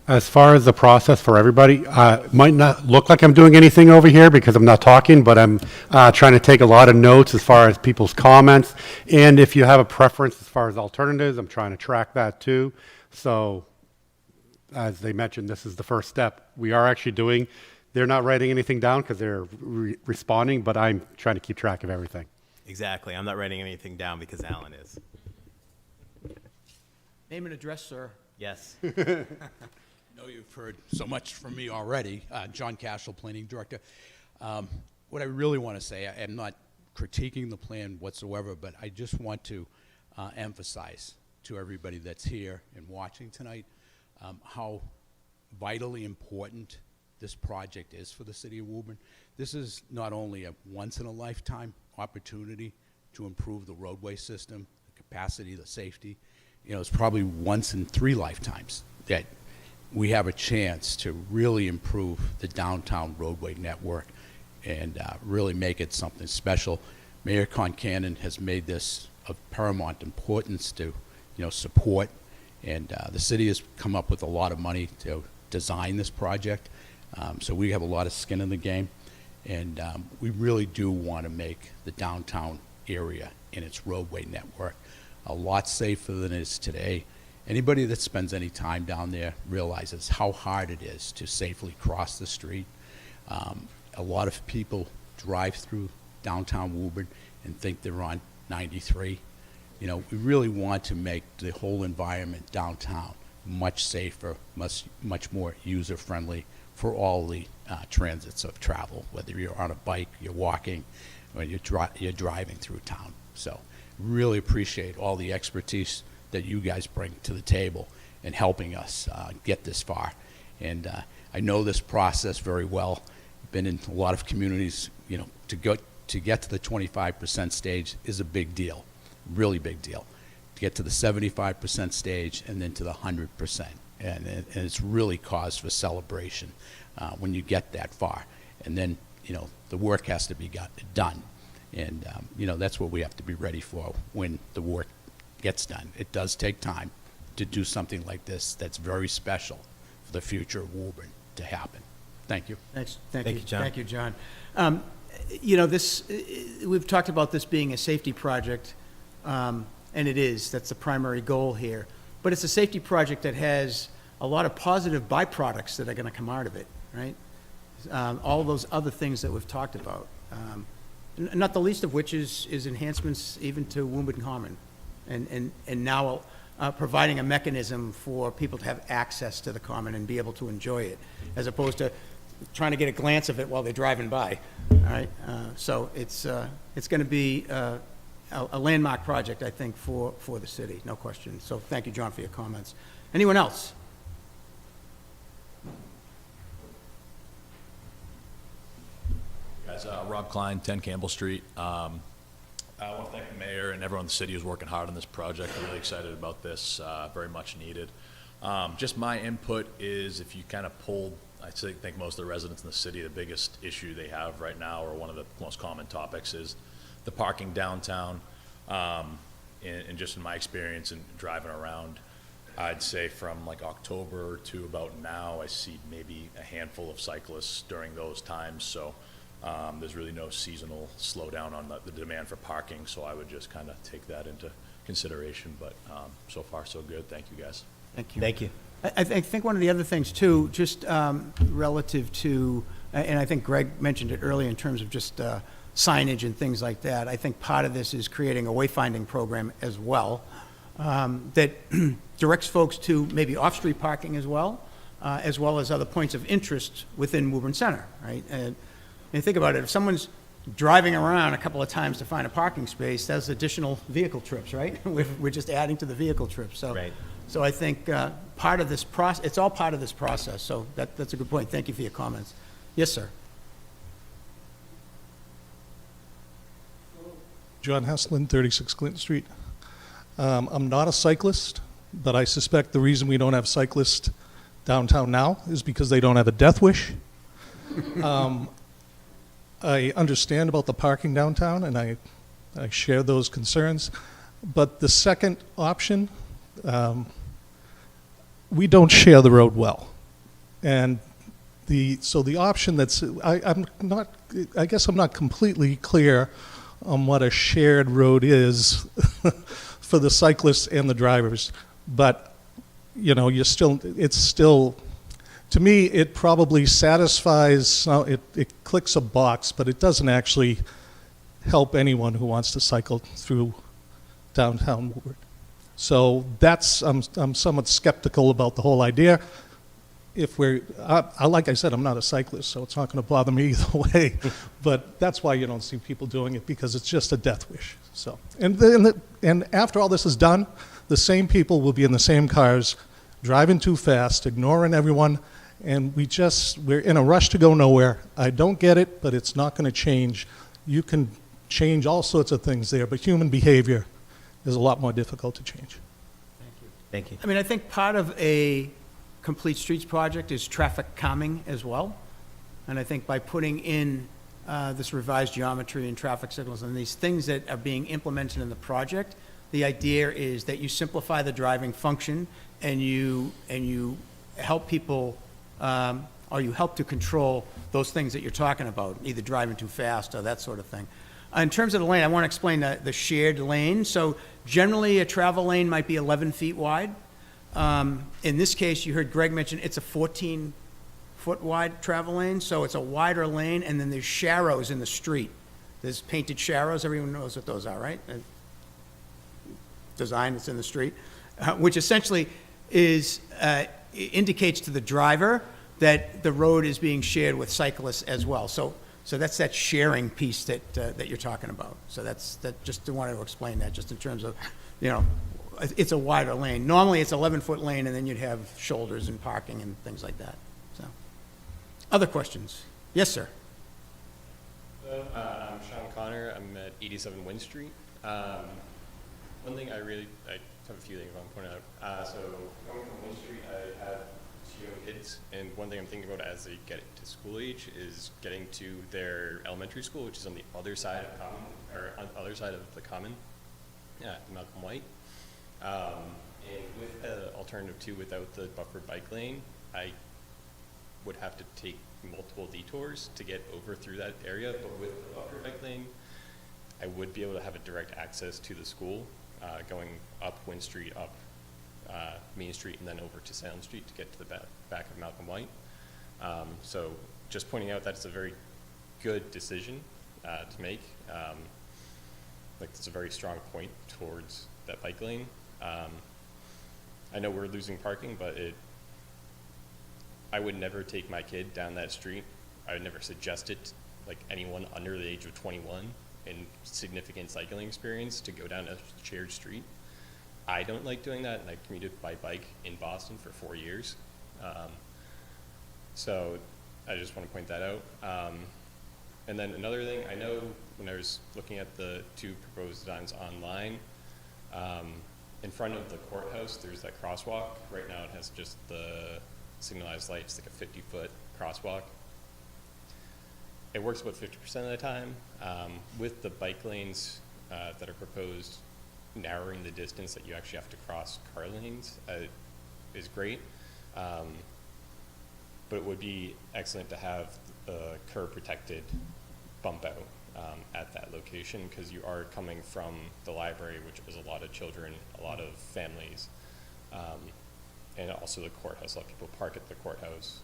[SPEAKER 4] As far as the process for everybody, might not look like I'm doing anything over here because I'm not talking, but I'm trying to take a lot of notes as far as people's comments. And if you have a preference as far as alternatives, I'm trying to track that too. So as they mentioned, this is the first step. We are actually they're not writing anything down because they're responding, but I'm trying to keep track of everything.
[SPEAKER 5] Exactly. I'm not writing anything down because Alan is.
[SPEAKER 3] Name and address, sir.
[SPEAKER 5] Yes.
[SPEAKER 9] I know you've heard so much from me already. John Cashel, Planning Director. What I really want to say, I am not critiquing the plan whatsoever, but I just want to emphasize to everybody that's here and watching tonight how vitally important this project is for the city of Woburn. This is not only a once-in-a-lifetime opportunity to improve the roadway system, the capacity, the safety. It's probably once in 3 lifetimes that we have a chance to really improve the downtown roadway network and really make it something special. Mayor Concanon has made this of paramount importance to, support, and the city has come up with a lot of money to design this project. So we have a lot of skin in the game, and we really do want to make the downtown area and its roadway network a lot safer than it is today. Anybody that spends any time down there realizes how hard it is to safely cross the street. A lot of people drive through downtown Woburn and think they're on 93. We really want to make the whole environment downtown much safer, much more user-friendly for all the transits of travel, whether you're on a bike, you're walking, or you're driving through town. So really appreciate all the expertise that you guys bring to the table in helping us get this far. And I know this process very well. Been in a lot of communities, to get to the 25% stage is a big deal, really big deal. To get to the 75% stage and then to the 100%. And it's really cause for celebration when you get that far. And then, the work has to be done. And, you know, that's what we have to be ready for when the work gets done. It does take time to do something like this that's very special for the future of Woburn to happen. Thank you.
[SPEAKER 3] Thanks.
[SPEAKER 5] Thank you, John.
[SPEAKER 3] Thank you, John. You know, we've talked about this being a safety project, and it is. That's the primary goal here. But it's a safety project that has a lot of positive byproducts that are going to come out of it, right? All those other things that we've talked about. Not the least of which is enhancements even to Woburn Common. And now providing a mechanism for people to have access to the common and be able to enjoy it, as opposed to trying to get a glance of it while they're driving by. All right, so it's going to be a landmark project, I think, for the city, no question. So thank you, John, for your comments. Anyone else?
[SPEAKER 10] Guys, Rob Klein, 10 Campbell Street. I want to thank the mayor and everyone in the city who's working hard on this project. I'm really excited about this, very much needed. Just my input is, if you kind of pulled, I think most of the residents in the city, the biggest issue they have right now, or one of the most common topics, is the parking downtown. And just in my experience in driving around, I'd say from like October to about now, I see maybe a handful of cyclists during those times. So there's really no seasonal slowdown on the demand for parking. So I would just kind of take that into consideration. But so far, so good. Thank you, guys.
[SPEAKER 3] Thank you.
[SPEAKER 5] Thank you.
[SPEAKER 3] I think one of the other things, too, just relative to, and I think Greg mentioned it earlier in terms of just signage and things like that, I think part of this is creating a wayfinding program as well that directs folks to maybe off-street parking as well as other points of interest within Woburn Center, right? And think about it, if someone's driving around a couple of times to find a parking space, that's additional vehicle trips, right? We're just adding to the vehicle trips. So,
[SPEAKER 5] Right.
[SPEAKER 3] So I think part of this process, it's all part of this process. So that's a good point. Thank you for your comments. Yes, sir.
[SPEAKER 11] John Heslin, 36 Clinton Street. I'm not a cyclist, but I suspect the reason we don't have cyclists downtown now is because they don't have a death wish. I understand about the parking downtown, and I share those concerns. But the second option, we don't share the road well. And so the option that's, I guess I'm not completely clear on what a shared road is for the cyclists and the drivers. But, you know, it's still, to me, it probably satisfies, it clicks a box, but it doesn't actually help anyone who wants to cycle through downtown Woburn. So I'm somewhat skeptical about the whole idea. Like I said, I'm not a cyclist, so it's not going to bother me either way. But that's why you don't see people doing it, because it's just a death wish. So, and after all this is done, the same people will be in the same cars, driving too fast, ignoring everyone, and we're in a rush to go nowhere. I don't get it, but it's not going to change. You can change all sorts of things there, but human behavior is a lot more difficult to change.
[SPEAKER 5] Thank you.
[SPEAKER 3] I mean, I think part of a Complete Streets project is traffic calming as well. And I think by putting in this revised geometry and traffic signals and these things that are being implemented in the project, the idea is that you simplify the driving function and you help people, or you help to control those things that you're talking about, either driving too fast or that sort of thing. In terms of the lane, I want to explain the shared lane. So generally, a travel lane might be 11 feet wide. In this case, you heard Greg mention it's a 14-foot wide travel lane, so it's a wider lane, and then there's sharrows in the street. There's painted sharrows. Everyone knows what those are, right? Design that's in the street, which essentially indicates to the driver that the road is being shared with cyclists as well. So that's that sharing piece that you're talking about. So just wanted to explain that, just in terms of, you know, it's a wider lane. Normally, it's 11-foot lane, and then you'd have shoulders and parking and things like that. So, other questions? Yes, sir.
[SPEAKER 12] Hello, I'm Sean Connor. I'm at 87 Wynn Street. One thing I have a few things I want to point out. So going from Wynn Street, I have young kids, and one thing I'm thinking about as they get to school age is getting to their elementary school, which is on the other side of Common, or on the other side of the Common, Malcolm White. And with alternative 2, without the buffer bike lane, I would have to take multiple detours to get over through that area, but with the buffer bike lane, I would be able to have a direct access to the school, going up Wynn Street, up Main Street, and then over to Salem Street to get to the back of Malcolm White. So just pointing out that it's a very good decision to make. Like, it's a very strong point towards that bike lane. I know we're losing parking, but I would never take my kid down that street. I would never suggest it, like anyone under the age of 21 in significant cycling experience, to go down a shared street. I don't like doing that, and I commuted by bike in Boston for 4 years. So I just want to point that out. And then another thing, I know when I was looking at the 2 proposed designs online, in front of the courthouse, there's that crosswalk. Right now it has just the signalized lights, like a 50-foot crosswalk. It works about 50% of the time. With the bike lanes that are proposed, narrowing the distance that you actually have to cross car lanes is great. But it would be excellent to have the curb protected bump out at that location, because you are coming from the library, which is a lot of children, a lot of families, and also the courthouse. A lot of people park at the courthouse,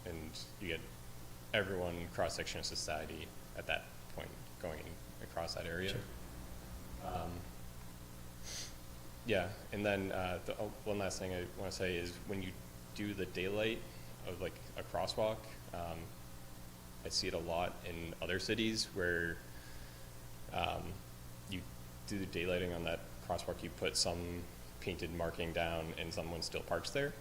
[SPEAKER 12] and you get everyone cross-section of society at that point going across that area. Sure. Yeah, and then one last thing I want to say is, when you do the daylight of like a crosswalk, I see it a lot in other cities where you do the daylighting on that crosswalk, you put some painted marking down and someone still parks there.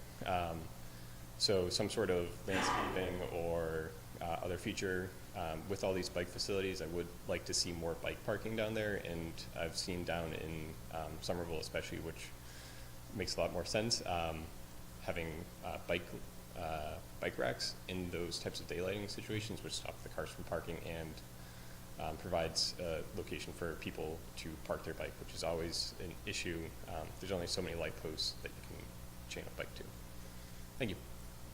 [SPEAKER 12] So some sort of landscaping or other feature with all these bike facilities. I would like to see more bike parking down there, and I've seen down in Somerville especially, which makes a lot more sense, having bike racks in those types of daylighting situations, which stop the cars from parking and provides a location for people to park their bike, which is always an issue. There's only so many light posts that you can chain a bike to. Thank you.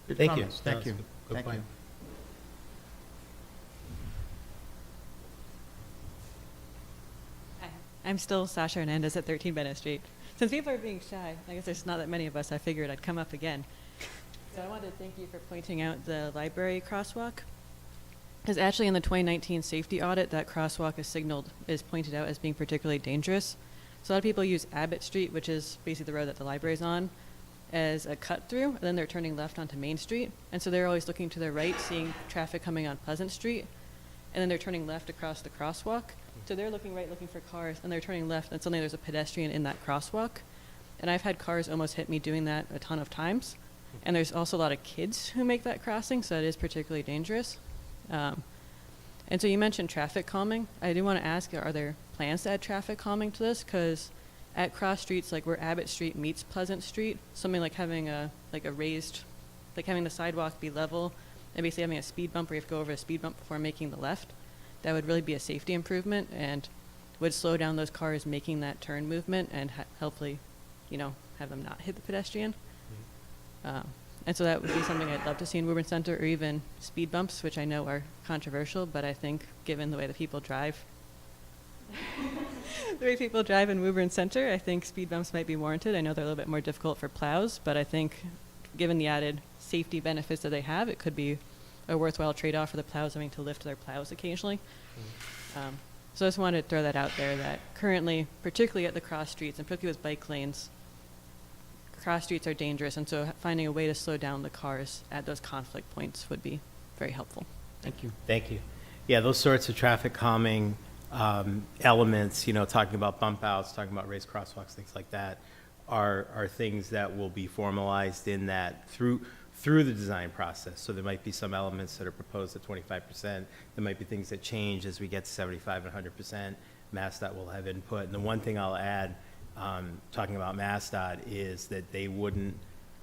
[SPEAKER 3] Good
[SPEAKER 5] Thank you.
[SPEAKER 3] comments. Thank you.
[SPEAKER 5] Good
[SPEAKER 3] Thank
[SPEAKER 5] point.
[SPEAKER 3] you.
[SPEAKER 7] Hi, I'm still Sasha Hernandez at 13 Bennett Street. Since people are being shy, I guess there's not that many of us, I figured I'd come up again. So I wanted to thank you for pointing out the library crosswalk. Because actually in the 2019 safety audit, that crosswalk is pointed out as being particularly dangerous. So a lot of people use Abbott Street, which is basically the road that the library's on, as a cut through, and then they're turning left onto Main Street. And so they're always looking to their right, seeing traffic coming on Pleasant Street, and then they're turning left across the crosswalk. So they're looking right, looking for cars, and they're turning left, and suddenly there's a pedestrian in that crosswalk. And I've had cars almost hit me doing that a ton of times. And there's also a lot of kids who make that crossing, so that is particularly dangerous. And so you mentioned traffic calming. I do want to ask, are there plans to add traffic calming to this? Because at cross streets, like where Abbott Street meets Pleasant Street, something like having having the sidewalk be level, and basically having a speed bump where you have to go over a speed bump before making the left, that would really be a safety improvement and would slow down those cars making that turn movement and hopefully, have them not hit the pedestrian. And so that would be something I'd love to see in Woburn Center, or even speed bumps, which I know are controversial, but I think given the way that people drive, in Woburn Center, I think speed bumps might be warranted. I know they're a little bit more difficult for plows, but I think given the added safety benefits that they have, it could be a worthwhile trade-off for the plows having to lift their plows occasionally. So I just wanted to throw that out there, that currently, particularly at the cross streets, and particularly with bike lanes, cross streets are dangerous, and so finding a way to slow down the cars at those conflict points would be very helpful.
[SPEAKER 3] Thank you.
[SPEAKER 5] Thank you. Yeah, those sorts of traffic calming elements, talking about bump outs, talking about raised crosswalks, things like that, are things that will be formalized in that through the design process. So there might be some elements that are proposed at 25%. There might be things that change as we get to 75 and 100%. MassDOT will have input. And the one thing I'll add, talking about MassDOT, is that they wouldn't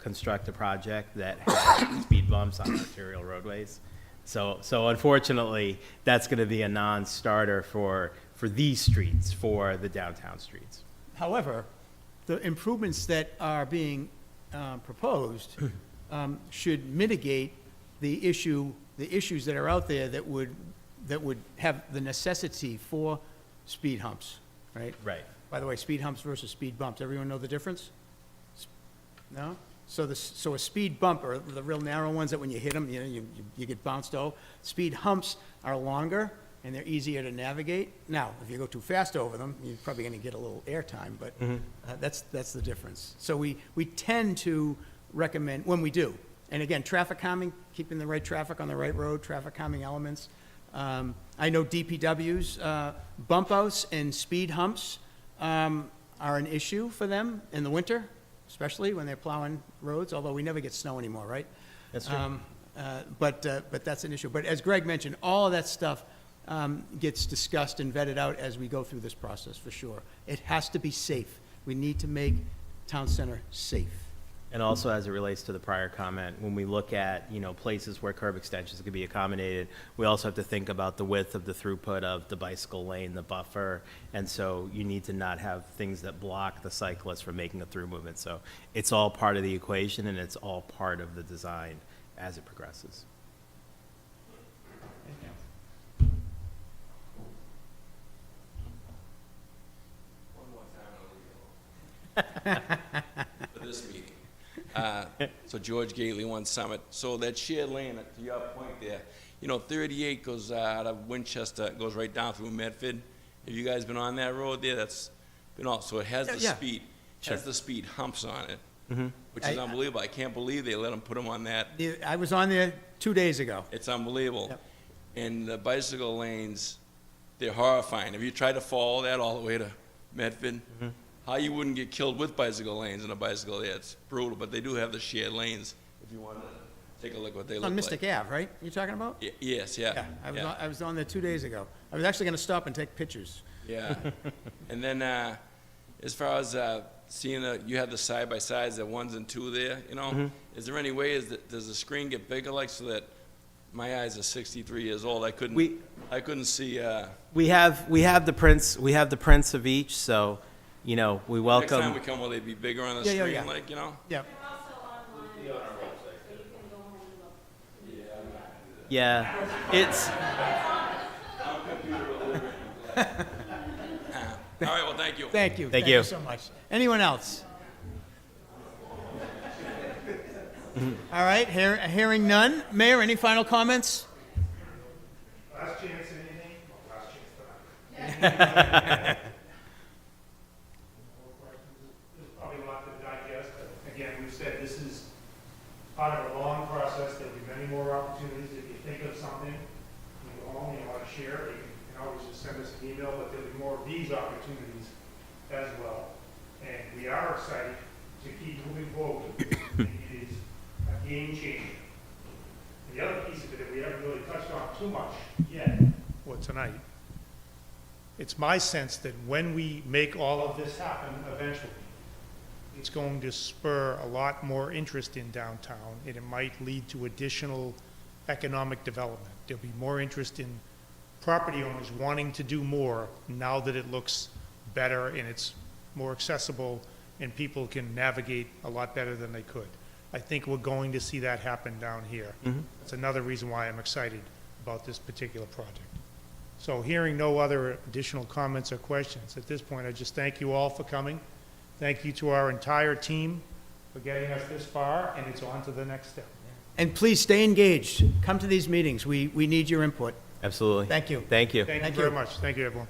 [SPEAKER 5] construct a project that has speed bumps on arterial roadways. So unfortunately, that's going to be a non-starter for these streets, for the downtown streets.
[SPEAKER 3] However, the improvements that are being proposed should mitigate the issues that are out there that would have the necessity for speed humps, right?
[SPEAKER 5] Right.
[SPEAKER 3] By the way, speed humps versus speed bumps, everyone know the difference? No? So a speed bump are the real narrow ones that when you hit them, you get bounced over. Speed humps are longer and they're easier to navigate. Now, if you go too fast over them, you're probably going to get a little airtime, but that's the difference. So we tend to recommend, when we do, and again, traffic calming, keeping the right traffic on the right road, traffic calming elements. I know DPW's bump outs and speed humps are an issue for them in the winter, especially when they're plowing roads, although we never get snow anymore, right?
[SPEAKER 5] That's true.
[SPEAKER 3] But that's an issue. But as Greg mentioned, all of that stuff gets discussed and vetted out as we go through this process, for sure. It has to be safe. We need to make town center safe.
[SPEAKER 5] And also, as it relates to the prior comment, when we look at, places where curb extensions could be accommodated, we also have to think about the width of the throughput of the bicycle lane, the buffer, and so you need to not have things that block the cyclist from making a through movement. So it's all part of the equation, and it's all part of the design as it progresses.
[SPEAKER 6] One more time, for this meeting. So George Gately, One Summit. So that shared lane, to your point there, 38 goes out of Winchester, goes right down through Medford. Have you guys been on that road there? That's been all. So it has the
[SPEAKER 3] Yeah.
[SPEAKER 6] speed,
[SPEAKER 3] Sure.
[SPEAKER 6] has the speed humps on it, which is unbelievable. I can't believe they let them put them on that.
[SPEAKER 3] I was on there 2 days ago.
[SPEAKER 6] It's unbelievable.
[SPEAKER 3] Yep.
[SPEAKER 6] And the bicycle lanes, they're horrifying. Have you tried to follow that all the way to Medford? How you wouldn't get killed with bicycle lanes in a bicycle there, it's brutal, but they do have the shared lanes, if you want to take a look what they look
[SPEAKER 3] On
[SPEAKER 6] like.
[SPEAKER 3] Mystic Ave, right? You're talking about?
[SPEAKER 6] Yes, yeah.
[SPEAKER 3] Yeah, I was on there 2 days ago. I was actually going to stop and take pictures.
[SPEAKER 6] Yeah. And then, as far as seeing you have the side-by-sides, the ones and two there, is there any way, does the screen get bigger, like, so that my eyes are 63 years old, I couldn't see.
[SPEAKER 5] We have the prints. We have the prints of each, so we welcome.
[SPEAKER 6] Next time we come, will they be bigger on the screen,
[SPEAKER 3] yeah.
[SPEAKER 6] like,
[SPEAKER 3] Yeah.
[SPEAKER 1] They're also online, so you can go home and look.
[SPEAKER 5] Yeah, it's.
[SPEAKER 6] All right, well, thank you.
[SPEAKER 3] Thank you.
[SPEAKER 5] Thank you.
[SPEAKER 3] So much. Anyone else? All right, hearing none. Mayor, any final comments?
[SPEAKER 2] Last chance at anything? Last chance tonight. There's probably a lot to digest, but again, we've said this is part of a long process. There'll be many more opportunities. If you think of something, you go home, you want to share it, you can always just send us an email, but there'll be more of these opportunities as well. And we are excited to keep moving forward. It is a game changer. The other piece of it that we haven't really touched on too much yet, or tonight, it's my sense that when we make all of this happen eventually, it's going to spur a lot more interest in downtown, and it might lead to additional economic development. There'll be more interest in property owners wanting to do more now that it looks better and it's more accessible and people can navigate a lot better than they could. I think we're going to see that happen down here. That's another reason why I'm excited about this particular project. So hearing no other additional comments or questions, at this point, I just thank you all for coming. Thank you to our entire team for getting us this far, and it's on to the next step.
[SPEAKER 3] And please stay engaged. Come to these meetings. We need your input.
[SPEAKER 5] Absolutely.
[SPEAKER 3] Thank you.
[SPEAKER 5] Thank you.
[SPEAKER 2] Thank you
[SPEAKER 3] Thank
[SPEAKER 2] very
[SPEAKER 3] you.
[SPEAKER 2] much. Thank you, everyone.